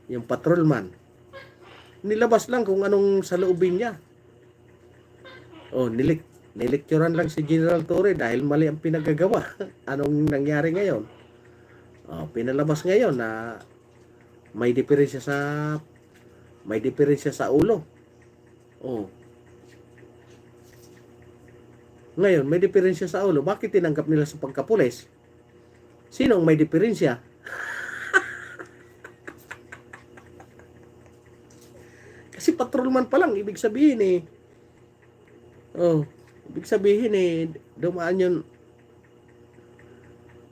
yung patrolman. Nilabas lang kung anong saloobin niya. O, nilecturan lang si General Torre dahil mali ang pinagagawa. Anong nangyari ngayon? Pinalabas ngayon na may diferensya sa ulo. Ngayon, may diferensya sa ulo. Bakit tinanggap nila sa pagkapulis? Sinong may diferensya? Kasi patrolman pa lang, ibig sabihin dumaan yun,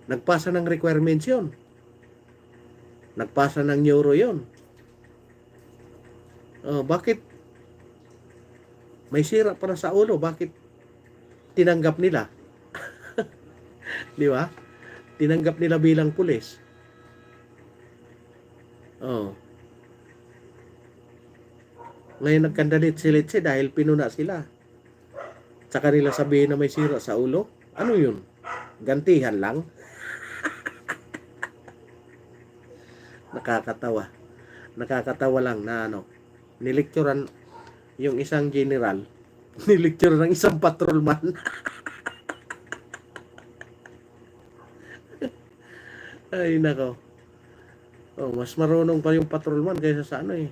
nagpasa ng requirements yun. Nagpasa ng neuro yun. Bakit may sira para sa ulo? Bakit tinanggap nila? Di ba? tinanggap nila bilang pulis. Oh. Ngayon nagkandalit-silit dahil pinuna sila. Sa kanila sabihin na may sira sa ulo. Ano yun? Gantihan lang? Nakakatawa. Nakakatawa lang na ano. Nilecturean yung isang general. Nilecturean ng isang patrolman. Ay nako. Oh, mas marunong pa yung patrolman kaysa sa ano eh.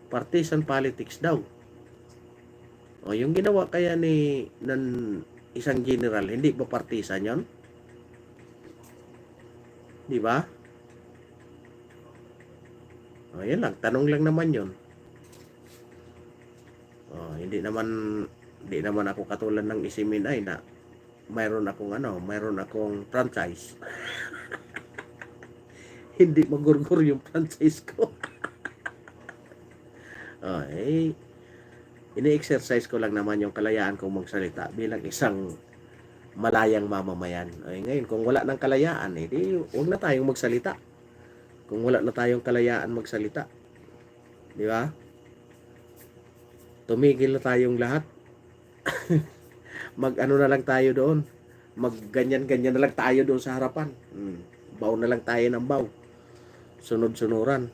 Partisan politics daw. O, yung ginawa kaya ni ng isang general, hindi ba partisan yon? Di ba? O, yan lang. Tanong lang naman yon. O, hindi naman ako katulad ng Isimin ay na mayroon akong franchise. Hindi magurgur yung franchise ko. Ini-exercise ko lang naman yung kalayaan kong magsalita bilang isang malayang mamamayan. Ngayon, kung wala ng kalayaan, di huwag na tayong magsalita. Kung wala na tayong kalayaan magsalita. Di ba? Tumigil na tayong lahat. Mag-ano na lang tayo doon. Mag-ganyan-ganyan na lang tayo doon sa harapan. Baw na lang tayo ng baw. Sunod-sunuran.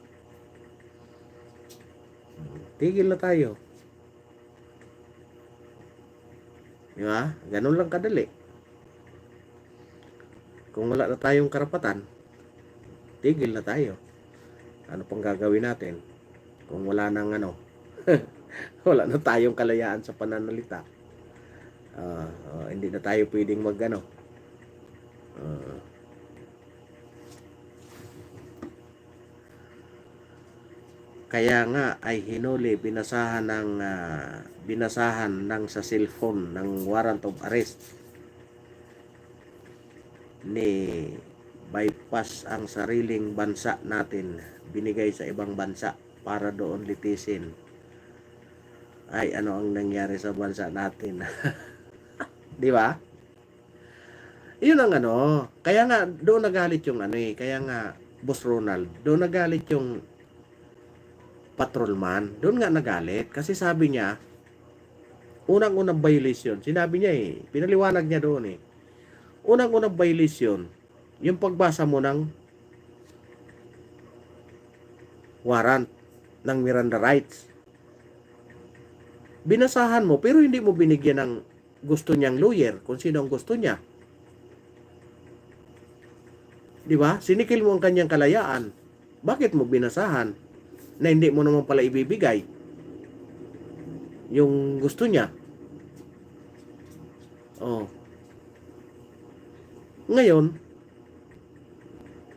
Tigil na tayo. Di ba? Ganun lang kadali. Kung wala na tayong karapatan, tigil na tayo. Ano pang gagawin natin? Kung wala nang wala na tayong kalayaan sa pananalita. Hindi na tayo pwedeng kaya nga ay hinuli, binasahan ng sa cellphone ng warrant of arrest ni bypass ang sariling bansa natin, binigay sa ibang bansa para doon litisin. Ay, ano ang nangyari sa bansa natin? Di ba? Yun ang kaya nga doon nagalit yung kaya nga Boss Ronald, doon nagalit yung patrolman, doon nga nagalit kasi sabi niya unang-unang violation, sinabi niya pinaliwanag niya doon unang-unang violation yung pagbasa mo ng warrant ng Miranda rights. Binasahan mo pero hindi mo binigyan ng gusto niyang lawyer kung sino ang gusto niya. Di ba? Sinikil mo ang kanyang kalayaan. Bakit mo binasahan na hindi mo naman pala ibibigay yung gusto niya? Ngayon,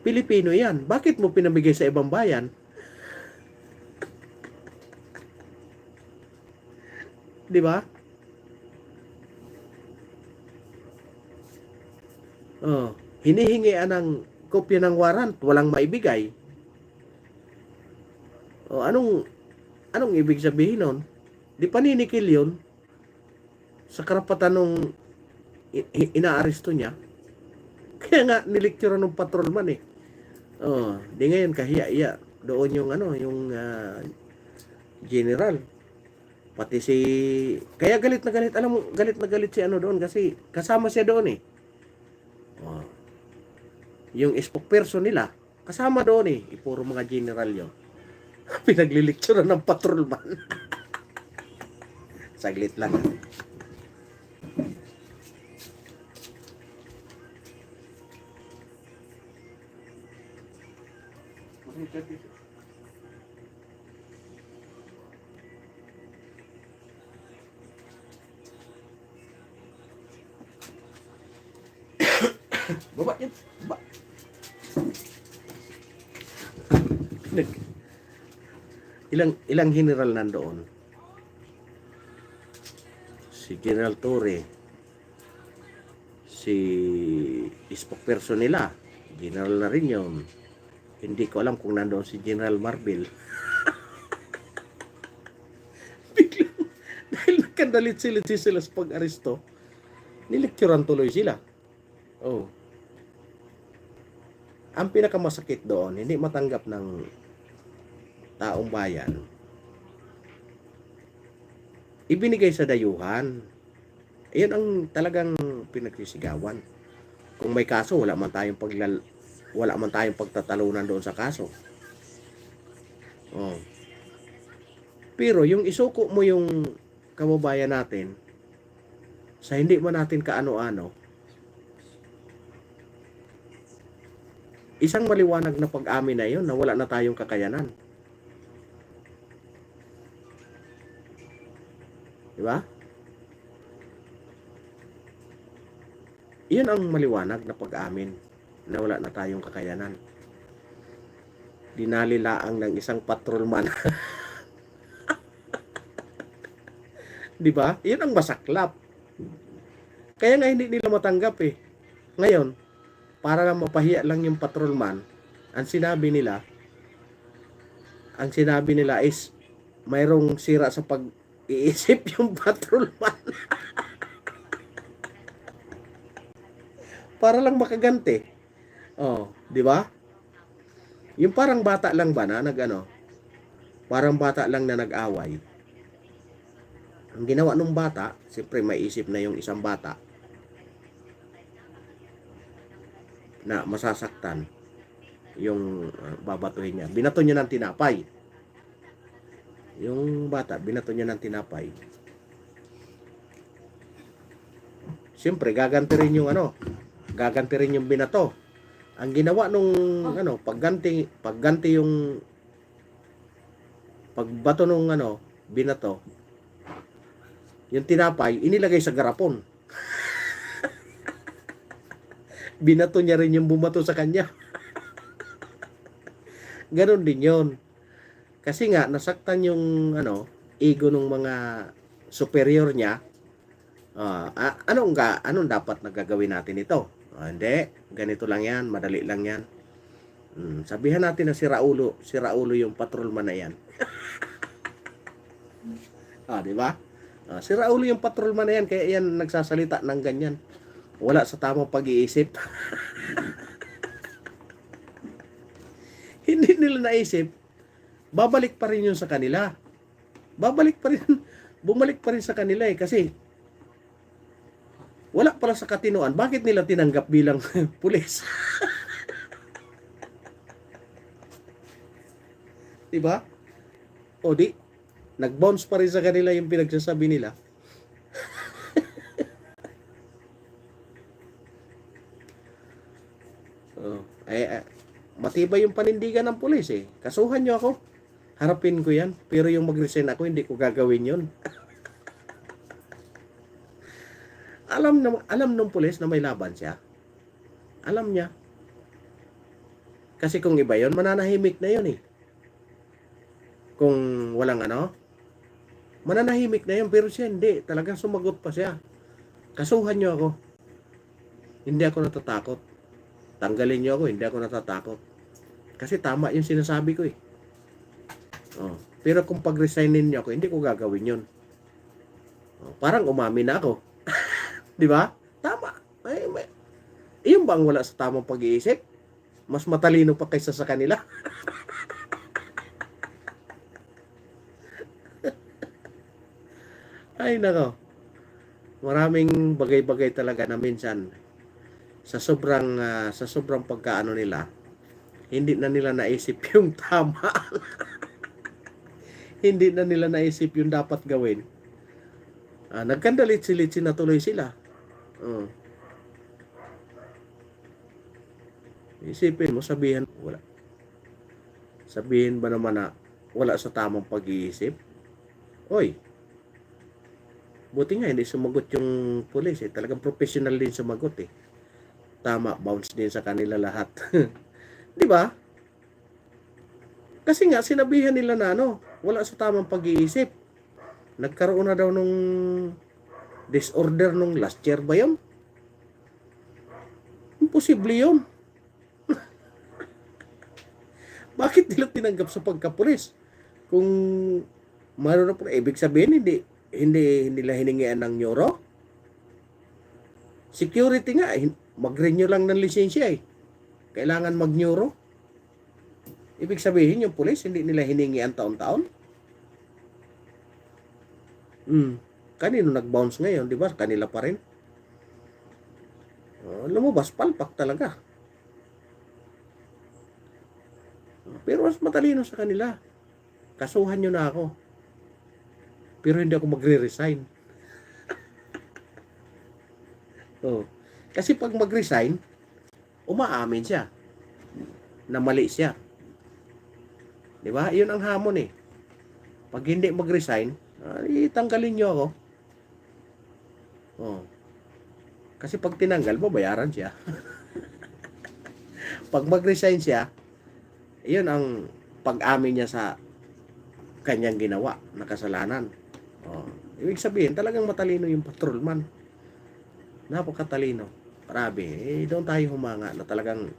Pilipino yan. Bakit mo pinamigay sa ibang bayan? Di ba? Hinihingian ng kopya ng warrant, walang maibigay. Anong ibig sabihin nun? Di paninikil yun sa karapatan ng inaaresto niya. Kaya nga nilecture ng patrolman di ngayon kahiya-iya doon yung general. Pati kaya galit na galit, alam mo, galit na galit si doon kasi kasama siya doon yung spokesperson nila kasama doon puro mga general yun. Pinaglilecture ng patrolman. Saglit lang. Baba yan. Baba. Ilang general nandoon? Si General Torre, si spokesperson nila, general na rin yun. Hindi ko alam kung nandoon si General Marbil. Biglang, dahil nagkandalit sila sa pag-aresto, nilecturean tuloy sila. Oh. Ang pinakamasakit doon, hindi matanggap ng taong bayan, ibinigay sa dayuhan. Iyan ang talagang pinagsisigawan. Kung may kaso, wala man tayong pagtatalunan doon sa kaso. Oh. Pero yung isuko mo yung kababayan natin sa hindi man natin kaano-ano, isang maliwanag na pag-amin na yun na wala na tayong kakayanan. Diba? Iyon ang maliwanag na pag-amin na wala na tayong kakayanan. Dinalilaang ng isang patrolman. Diba? Iyon ang masaklap. Kaya nga hindi nila matanggap eh. Ngayon, para lang mapahiya lang yung patrolman, ang sinabi nila is mayroong sira sa pag-iisip yung patrolman. Para lang makaganti. Oh, di ba? Yung parang bata lang ba na parang bata lang na nag-away. Ang ginawa ng bata, siyempre may isip na yung isang bata na masasaktan yung babatuhin niya. Binato niya ng tinapay. Yung bata, binato niya ng tinapay. Siyempre, gaganti rin yung binato. Ang ginawa nung pagganti yung pagbato nung binato, yung tinapay, inilagay sa garapon. Binato niya rin yung bumato sa kanya. Ganon din yun. Kasi nga, nasaktan yung ego ng mga superior niya. Anong dapat nagagawin natin ito? Hindi, ganito lang yan, madali lang yan. Sabihan natin na si Raulo yung patrolman na yan. Di ba? Si Raulo yung patrolman na yan, kaya yan nagsasalita ng ganyan. Wala sa tamang pag-iisip. Hindi nila naisip, babalik pa rin yun sa kanila. Bumalik pa rin sa kanila kasi wala pala sa katinoan. Bakit nila tinanggap bilang pulis? Diba? O di, nag-bounce pa rin sa kanila yung pinagsasabi nila. Matibay yung panindigan ng pulis eh. Kasuhan nyo ako. Harapin ko yan. Pero yung mag-resign ako, hindi ko gagawin yun. Alam ng pulis na may laban siya. Alam niya. Kasi kung iba yun, mananahimik na yun eh. Kung walang mananahimik na yun. Pero siya hindi. Talagang sumagot pa siya. Kasuhan nyo ako. Hindi ako natatakot. Tanggalin nyo ako, hindi ako natatakot. Kasi tama yung sinasabi ko eh. Pero kung pag-resignin nyo ako, hindi ko gagawin yun. Parang umamin na ako. Di ba? Tama. Iyon ba ang wala sa tamang pag-iisip? Mas matalino pa kaysa sa kanila. Ay nako. Maraming bagay-bagay talaga na minsan sa sobrang pagkaano nila, hindi na nila naisip yung tama. Hindi na nila naisip yung dapat gawin. Nagkandalit-silitsin na tuloy sila. Isipin mo, wala. Sabihin ba naman na wala sa tamang pag-iisip? Oy, buti nga hindi sumagot yung pulis eh. Talagang professional din sumagot eh. Tama, bounce din sa kanila lahat. Di ba? Kasi nga, sinabihan nila na wala sa tamang pag-iisip. Nagkaroon na daw nung disorder nung last year ba yun? Imposible yun. Bakit nila tinanggap sa pagkapulis? Kung mayroon na po, ibig sabihin, hindi nila hiningian ng neuro? Security nga, mag-renew lang ng lisensya eh. Kailangan mag-neuro. Ibig sabihin, yung pulis, hindi nila hiningi ang taon-taon. Kanino nag-bounce ngayon, di ba? Kanila pa rin. Lumabas, palpak talaga. Pero mas matalino sa kanila. Kasuhan nyo na ako. Pero hindi ako magre-resign. Kasi pag mag-resign, umaamin siya na mali siya. Di ba? Yun ang hamon eh. Pag hindi mag-resign, tanggalin nyo ako. Kasi pag tinanggal, babayaran siya. Pag mag-resign siya, yun ang pag-amin niya sa kanyang ginawa na kasalanan. Ibig sabihin, talagang matalino yung patrolman. Napakatalino. Grabe. Doon tayo humanga na talagang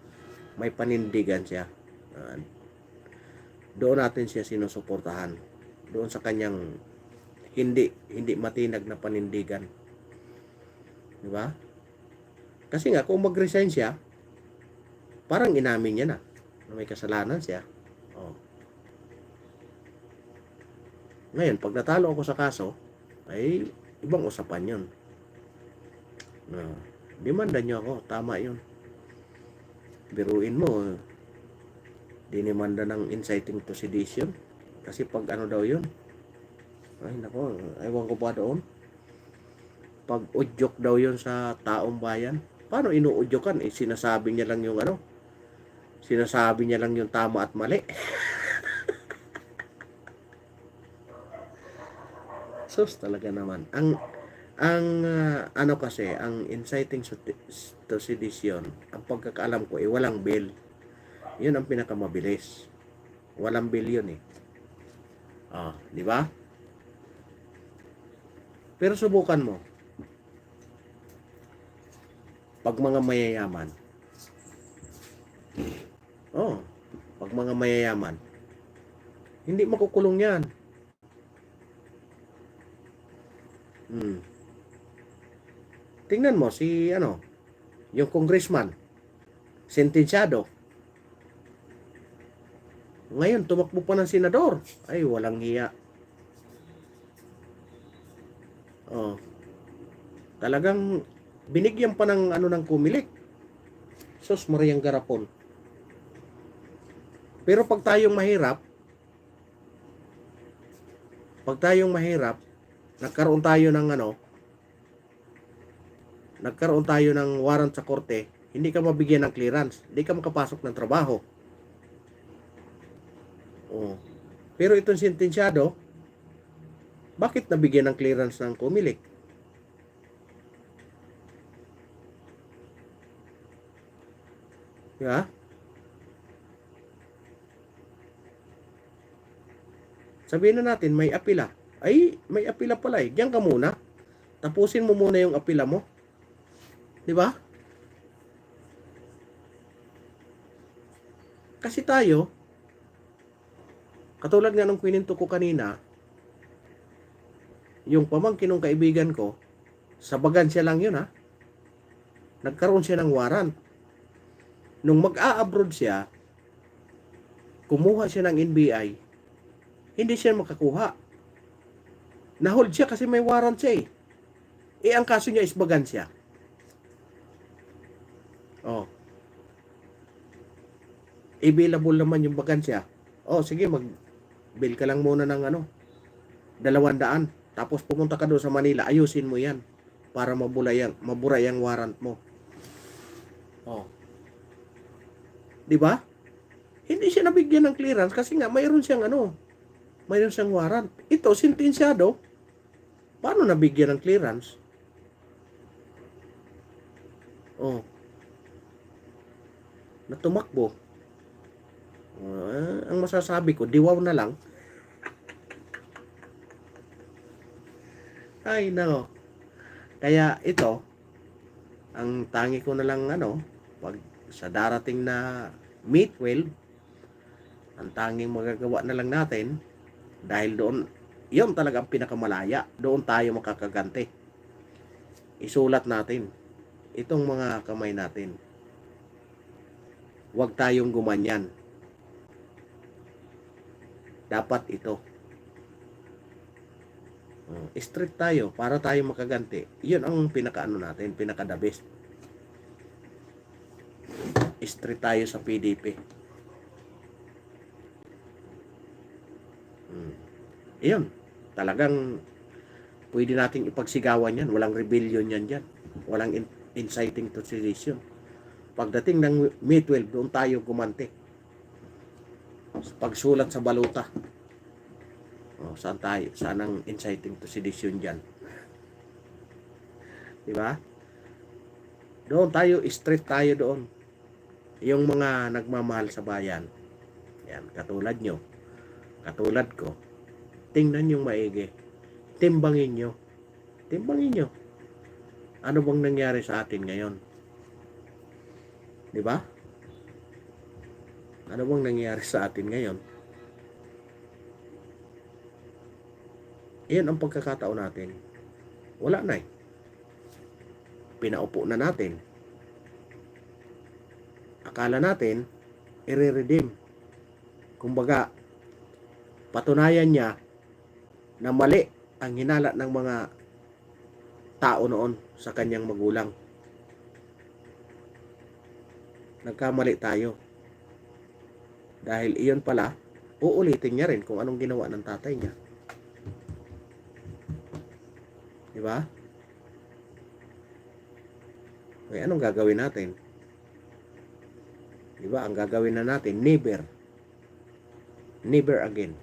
may panindigan siya. Doon natin siya sinusuportahan. Doon sa kanyang hindi matinag na panindigan. Di ba? Kasi nga, kung mag-resign siya, parang inamin niya na may kasalanan siya. Ngayon, pag natalo ako sa kaso, ay ibang usapan yun. Demanda niyo ako, tama yun. Biruin mo, dinimanda ng inciting to sedition. Kasi pag ano daw yun, ay nako, ewan ko pa doon. Pag udyok daw yun sa taong bayan, paano inuudyokan? Sinasabi niya lang yung sinasabi niya lang yung tama at mali. Sus talaga naman. Ang kasi, ang inciting to sedition, ang pagkakaalam ko walang bail. Yun ang pinakamabilis. Walang bail yun eh. Di ba? Pero subukan mo. Pag mga mayayaman. Pag mga mayayaman, hindi makukulong yan. Tingnan mo si yung congressman, sentensyado. Ngayon tumakbo pa ng senador. Ay, walang hiya. Talagang binigyan pa ng ng kumilik. Sus Mariang Garapon. Pero pag tayong mahirap, nagkaroon tayo ng warrant sa korte, hindi ka mabigyan ng clearance, hindi ka makapasok ng trabaho. Pero itong sentensyado, bakit nabigyan ng clearance ng kumilik? Diba? Sabihin na natin, may apila. Ay, may apila pala eh. Diyan ka muna. Tapusin mo muna yung apila mo. Diba? Kasi tayo, katulad nga ng kwininto ko kanina, yung pamangkin ng kaibigan ko, sa Bagansya lang yun nagkaroon siya ng warrant. Nung mag-a-abroad siya, kumuha siya ng NBI, hindi siya makakuha. Nahold siya kasi may warrant siya eh. Ang kaso niya is Bagansya. Available naman yung Bagansya. Sige, mag-bill ka lang muna ng 200. Tapos pumunta ka doon sa Manila, ayusin mo yan para mabura yung warrant mo. Di ba? Hindi siya nabigyan ng clearance kasi nga mayroon siyang warrant. Ito, sentensyado, paano nabigyan ng clearance? Na tumakbo. Ang masasabi ko, diwaw na lang. Ay, no. Kaya ito, ang tangi ko na lang pag sa darating na May 12, ang tanging magagawa na lang natin, dahil doon, yun talaga ang pinakamalaya. Doon tayo makakaganti. Isulat natin. itong mga kamay natin. Huwag tayong gumanyan. Dapat ito. Straight tayo para tayo makaganti. Yun ang pinakaano natin, pinaka the best. Straight tayo sa PDP. Iyon, talagang pwede nating ipagsigawan yan. Walang rebellion yan dyan. Walang inciting to sedition. Pagdating ng May 12, doon tayo gumanti. Pagsulat sa baluta. Saan tayo? Saan ang inciting to sedition dyan? Diba? Doon tayo, straight tayo doon. Yung mga nagmamahal sa bayan. Yan, katulad nyo. Katulad ko. Tingnan yung maigi. Timbangin nyo. Timbangin nyo. Ano bang nangyari sa atin ngayon? Di ba? Ano bang nangyari sa atin ngayon? Iyan ang pagkakataon natin. Wala na eh. Pinaupo na natin. Akala natin, i-redeem. Kumbaga, patunayan niya na mali ang hinala ng mga tao noon sa kanyang magulang. Nagkamali tayo. Dahil iyon pala, uulitin niya rin kung anong ginawa ng tatay niya. Diba? Okay, anong gagawin natin? Diba? Ang gagawin na natin, never. Never again.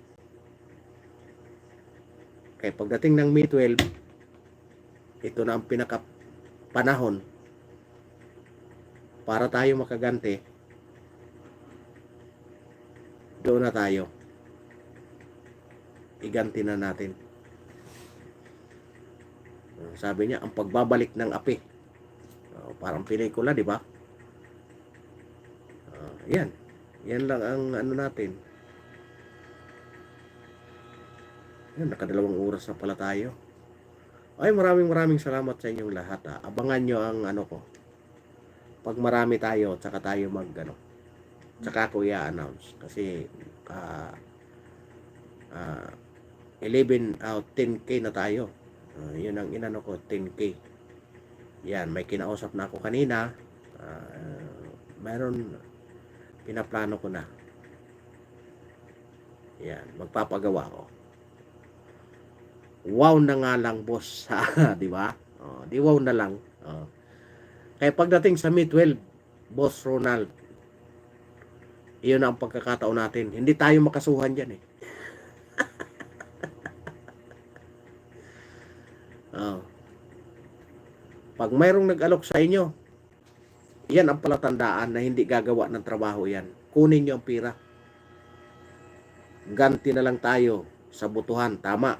Kaya pagdating ng May 12, ito na ang pinaka-panahon para tayo makaganti. Doon na tayo. Iganti na natin. Sabi niya, ang pagbabalik ng api. Parang pelikula, di ba? Yan. Yan lang ang ano natin. Yan, nakadalawang oras na pala tayo. Ay, maraming salamat sa inyong lahat. Abangan nyo ang ano ko. Pag marami tayo, tsaka tayo mag ano. Tsaka ako i-announce. Kasi 11 out 10k na tayo. Yun ang inano ko, 10k. Yan, may kinausap na ako kanina. Mayroon pinaplano ko na. Yan, magpapagawa ko. Wow na nga lang, boss. Di ba? Di wow na lang. Kaya pagdating sa May 12, Boss Ronald, iyon na ang pagkakataon natin. Hindi tayo makasuhan dyan eh. Pag mayroong nag-alok sa inyo, yan ang palatandaan na hindi gagawa ng trabaho yan. Kunin nyo ang pira. Ganti na lang tayo sa butuhan. Tama.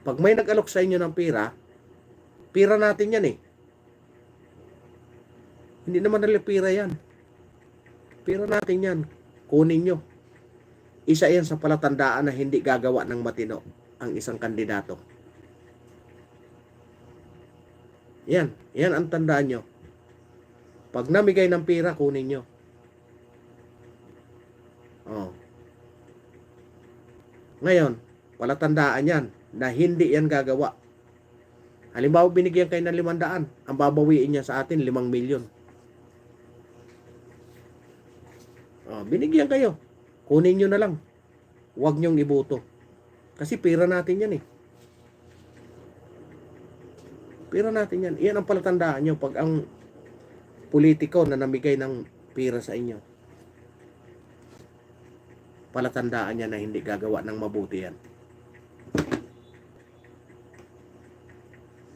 Pag may nag-alok sa inyo ng pira, pira natin yan eh. Hindi naman nila pira yan. Pira natin yan. Kunin nyo. Isa yan sa palatandaan na hindi gagawa ng matino ang isang kandidato. Yan. Yan ang tandaan nyo. Pag namigay ng pira, kunin nyo. Ngayon, palatandaan yan na hindi yan gagawa. Halimbawa, binigyan kayo ng 500, ang babawiin niya sa atin 5 milyon. Binigyan kayo. Kunin nyo na lang. Huwag nyong iboto. Kasi pira natin yan eh. Pira natin yan. Iyan ang palatandaan nyo pag ang politiko na namigay ng pira sa inyo. Palatandaan niya na hindi gagawa ng mabuti yan.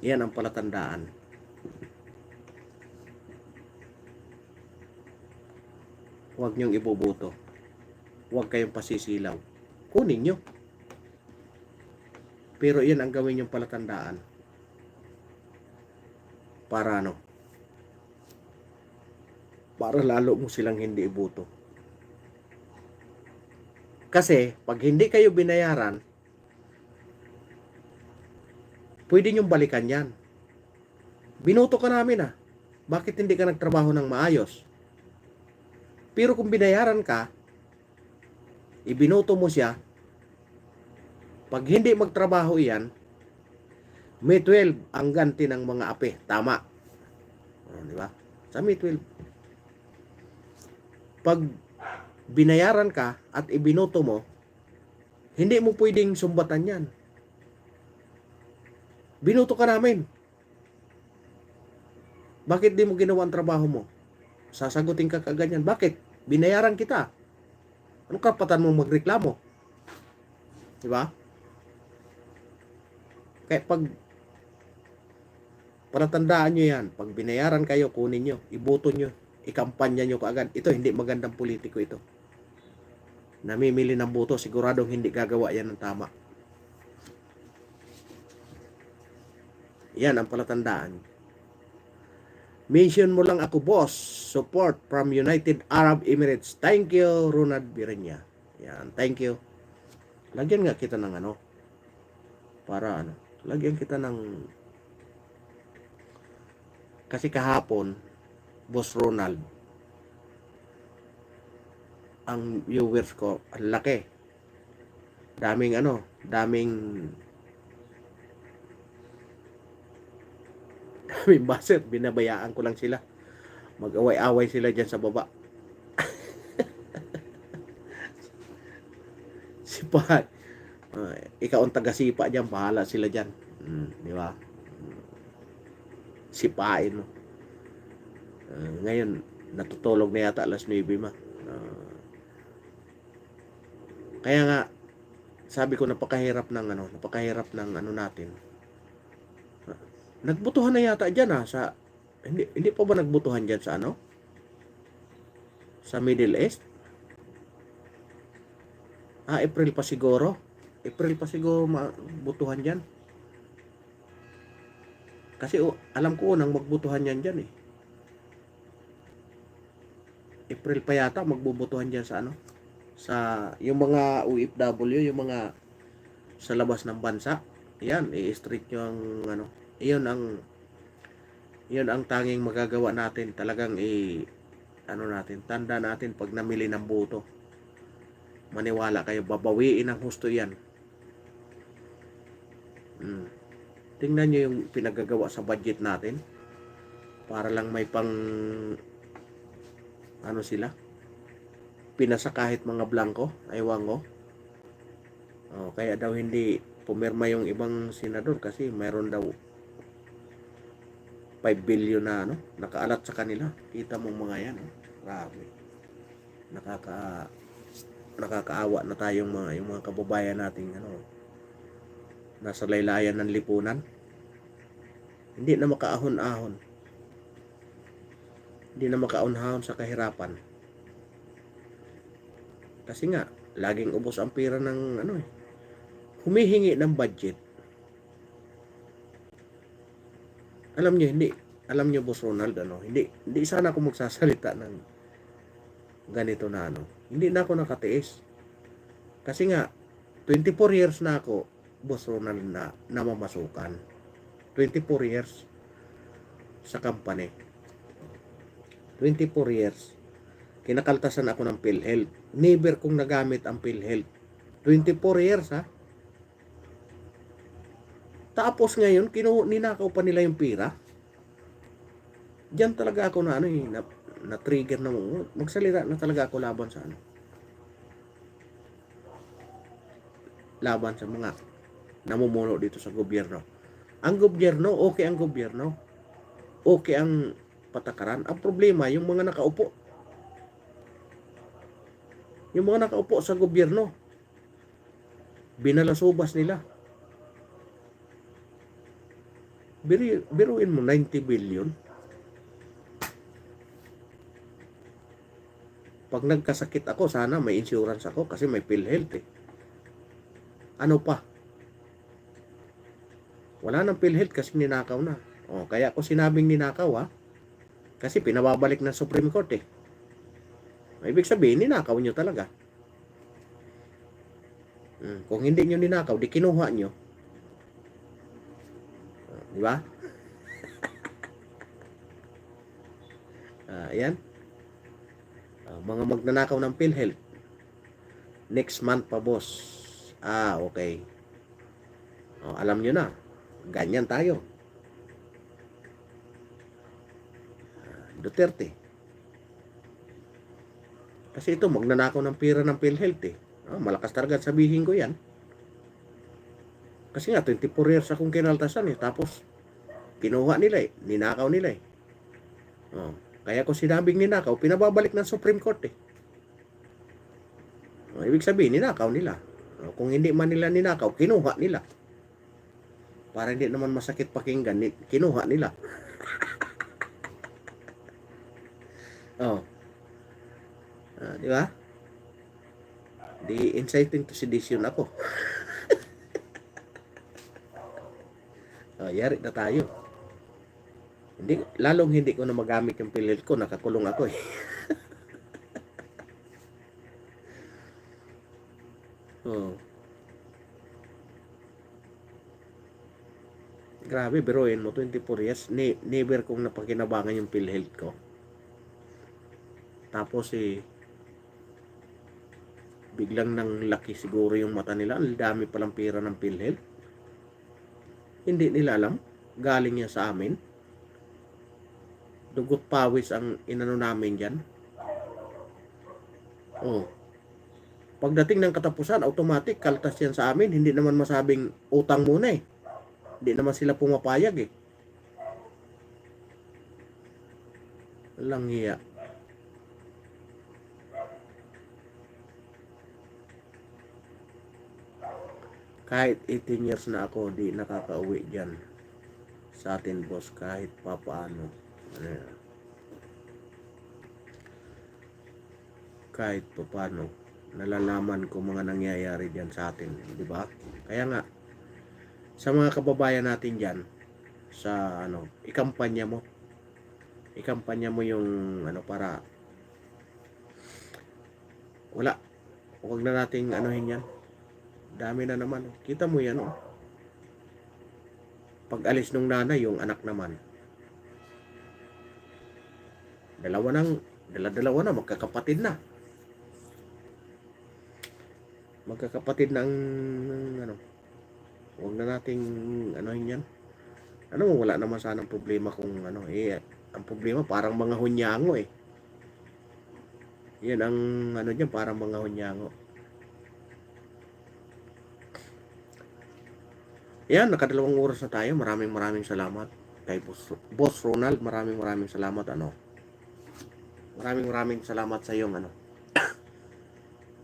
Yan ang palatandaan. Huwag niyong iboboto. Huwag kayong pasisilaw. Kunin niyo. Pero yan ang gawin niyong palatandaan. Para ano? Para lalo mo silang hindi iboto. Kasi, pag hindi kayo binayaran, pwede niyong balikan yan. Binoto ka namin Bakit hindi ka nagtrabaho ng maayos? Pero kung binayaran ka, ibinoto mo siya, pag hindi magtrabaho yan, May 12 ang ganti ng mga ape. Tama. Di ba? Sa May 12. Pag binayaran ka at ibinoto mo, hindi mo pwedeng sumbatan yan. Binoto ka namin. Bakit di mo ginawa ang trabaho mo? Sasagutin ka kaganyan. Bakit? Binayaran kita. Anong karapatan mo magreklamo? Di ba? Kaya pag palatandaan nyo yan, pag binayaran kayo, kunin nyo, iboto nyo, ikampanya nyo kaagad. Ito, hindi magandang politiko ito. Namimili ng boto, siguradong hindi gagawa yan ng tama. Yan ang palatandaan. Mention mo lang ako, boss. Support from United Arab Emirates. Thank you, Ronald Birenya. Yan, thank you. Lagyan nga kita ng ano, para ano, lagyan kita ng, kasi kahapon, Boss Ronald, ang viewers ko, ang laki. Daming ano, daming buzzer. Binabayaan ko lang sila. Mag-away-away sila dyan sa baba. Sipa. Ikaw ang taga-sipa dyan, bahala sila dyan. Di ba? Sipain mo. Ngayon, natutulog na yata alas 9 ma. Kaya nga, sabi ko napakahirap ng ano natin. Nagbutuhan na yata dyan sa, hindi pa ba nagbutuhan dyan sa ano? Sa Middle East? April pa siguro. April pa siguro mabutuhan dyan. Kasi alam ko nang magbutuhan yan dyan eh. April pa yata magbubutuhan dyan sa ano? Sa yung mga OFW, yung mga sa labas ng bansa. Yan, i-street nyo ang ano. Iyon ang tanging magagawa natin. Talagang natin, tanda natin pag namili ng boto. Maniwala kayo, babawiin ang husto yan. Tingnan nyo yung pinagagawa sa budget natin. Para lang may pang ano sila. Pinasa kahit mga blanco. Aywan ko. Kaya daw hindi pumirma yung ibang senador kasi mayroon daw 5 billion na nakaalat sa kanila. Kita mo mga yan. Grabe. Nakakaawa na tayong yung mga kababayan nating nasa laylayan ng lipunan. Hindi na makaahon-ahon. Hindi na makaahon-ahon sa kahirapan. Kasi nga, laging ubos ang pera ng humihingi ng budget. Alam niyo Boss Ronald, hindi sana ako magsasalita ng ganito na Hindi na ako nakatiis. Kasi nga, 24 years na ako, Boss Ronald, na namamasukan. 24 years sa company. 24 years. Kinakaltasan ako ng PhilHealth. Never kong nagamit ang PhilHealth. 24 years ha. Tapos ngayon, ninakaw pa nila yung pira. Diyan talaga ako na trigger na magsalita na talaga ako laban sa laban sa mga namumuno dito sa gobyerno. Ang gobyerno, okay ang gobyerno. Okay ang patakaran. Ang problema, yung mga nakaupo. Yung mga nakaupo sa gobyerno, binalasubas nila. Biruin mo, 90 billion. Pag nagkasakit ako, sana may insurance ako kasi may PhilHealth eh. Ano pa? Wala nang PhilHealth kasi ninakaw na. Kaya ako sinabing ninakaw kasi pinababalik ng Supreme Court eh. Ibig sabihin, ninakaw nyo talaga. Kung hindi nyo ninakaw, di kinuha nyo. Di ba? Ayan. Mga magnanakaw ng PhilHealth. Next month pa, boss. Okay. Alam nyo na. Ganyan tayo. Duterte. Kasi ito, magnanakaw ng pera ng PhilHealth eh. Malakas talaga sabihin ko yan. Kasi nga, 24 years akong kinaltasan eh. Tapos, kinuha nila eh. Ninakaw nila eh. Kaya kung sinabing ninakaw, pinababalik ng Supreme Court eh. Ibig sabihin, ninakaw nila. Kung hindi man nila ninakaw, kinuha nila. Para hindi naman masakit pakinggan, kinuha nila. Di ba? Di inciting to sedition ako. Yari na tayo. Lalong hindi ko na magamit yung PhilHealth ko, nakakulong ako eh. Grabe, biruin mo, 24 years, never kong napakinabangan yung PhilHealth ko. Tapos biglang nang laki siguro yung mata nila, ang dami palang pera ng PhilHealth. Hindi nila alam, galing yan sa amin. Dugot pawis ang inano namin dyan. Pagdating ng katapusan, automatic, kaltas yan sa amin. Hindi naman masabing utang muna eh. Hindi naman sila pumapayag eh. Walang hiya. Kahit 18 years na ako, di nakakauwi dyan sa atin, boss, kahit papaano. Kahit papaano, nalalaman ko mga nangyayari dyan sa atin, di ba? Kaya nga, sa mga kababayan natin dyan, sa ikampanya mo yung para huwag na nating anuhin yan. Dami na naman. Kita mo yan, Pag alis nung nanay, yung anak naman. Dalawa na, magkakapatid na. Magkakapatid na ang huwag na nating anuhin yan. Wala naman sanang problema kung ang problema parang mga hunyango eh. Yan ang dyan, parang mga hunyango. Yan, nakadalawang oras na tayo. Maraming salamat kay Boss Ronald. Maraming salamat Maraming salamat sa iyong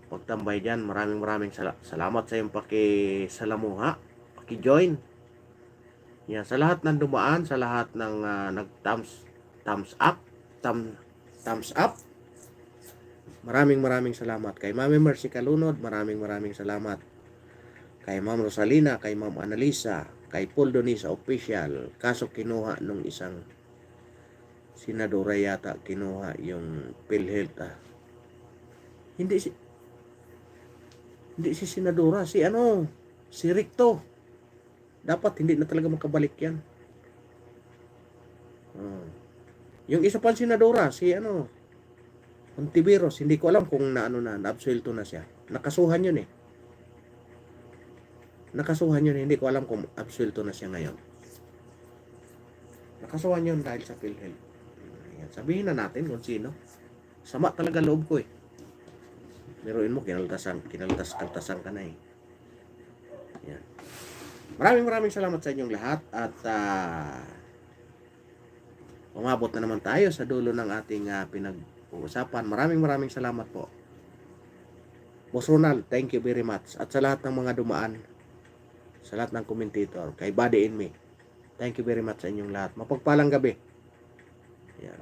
pagtambay dyan. Maraming salamat sa iyong pakisalamuha, paki-join. Yan, sa lahat ng dumaan, sa lahat ng thumbs up. Maraming salamat kay Mami Mercy Kalunod. Maraming salamat kay Ma'am Rosalina, kay Ma'am Analisa, kay Paul Donisa Official. Kaso kinuha nung isang senadora yata, kinuha yung PhilHealth. Hindi si senadora, si Ricto. Dapat hindi na talaga makabalik yan. Yung isa pang senadora, si Ontiveros, hindi ko alam kung na-absuelto na siya. Nakasuhan yun eh. Hindi ko alam kung absuelto na siya ngayon. Nakasuhan yun dahil sa PhilHealth. Sabihin na natin kung sino. Sama talaga loob ko eh. Meron mo, kinaltasan ka na eh. Yan. Maraming salamat sa inyong lahat. At umabot na naman tayo sa dulo ng ating pinag-uusapan. Maraming salamat po. Boss Ronald, thank you very much. At sa lahat ng mga dumaan, sa lahat ng commentator, kay Buddy and Me, thank you very much sa inyong lahat. Mapagpalang gabi. Yan.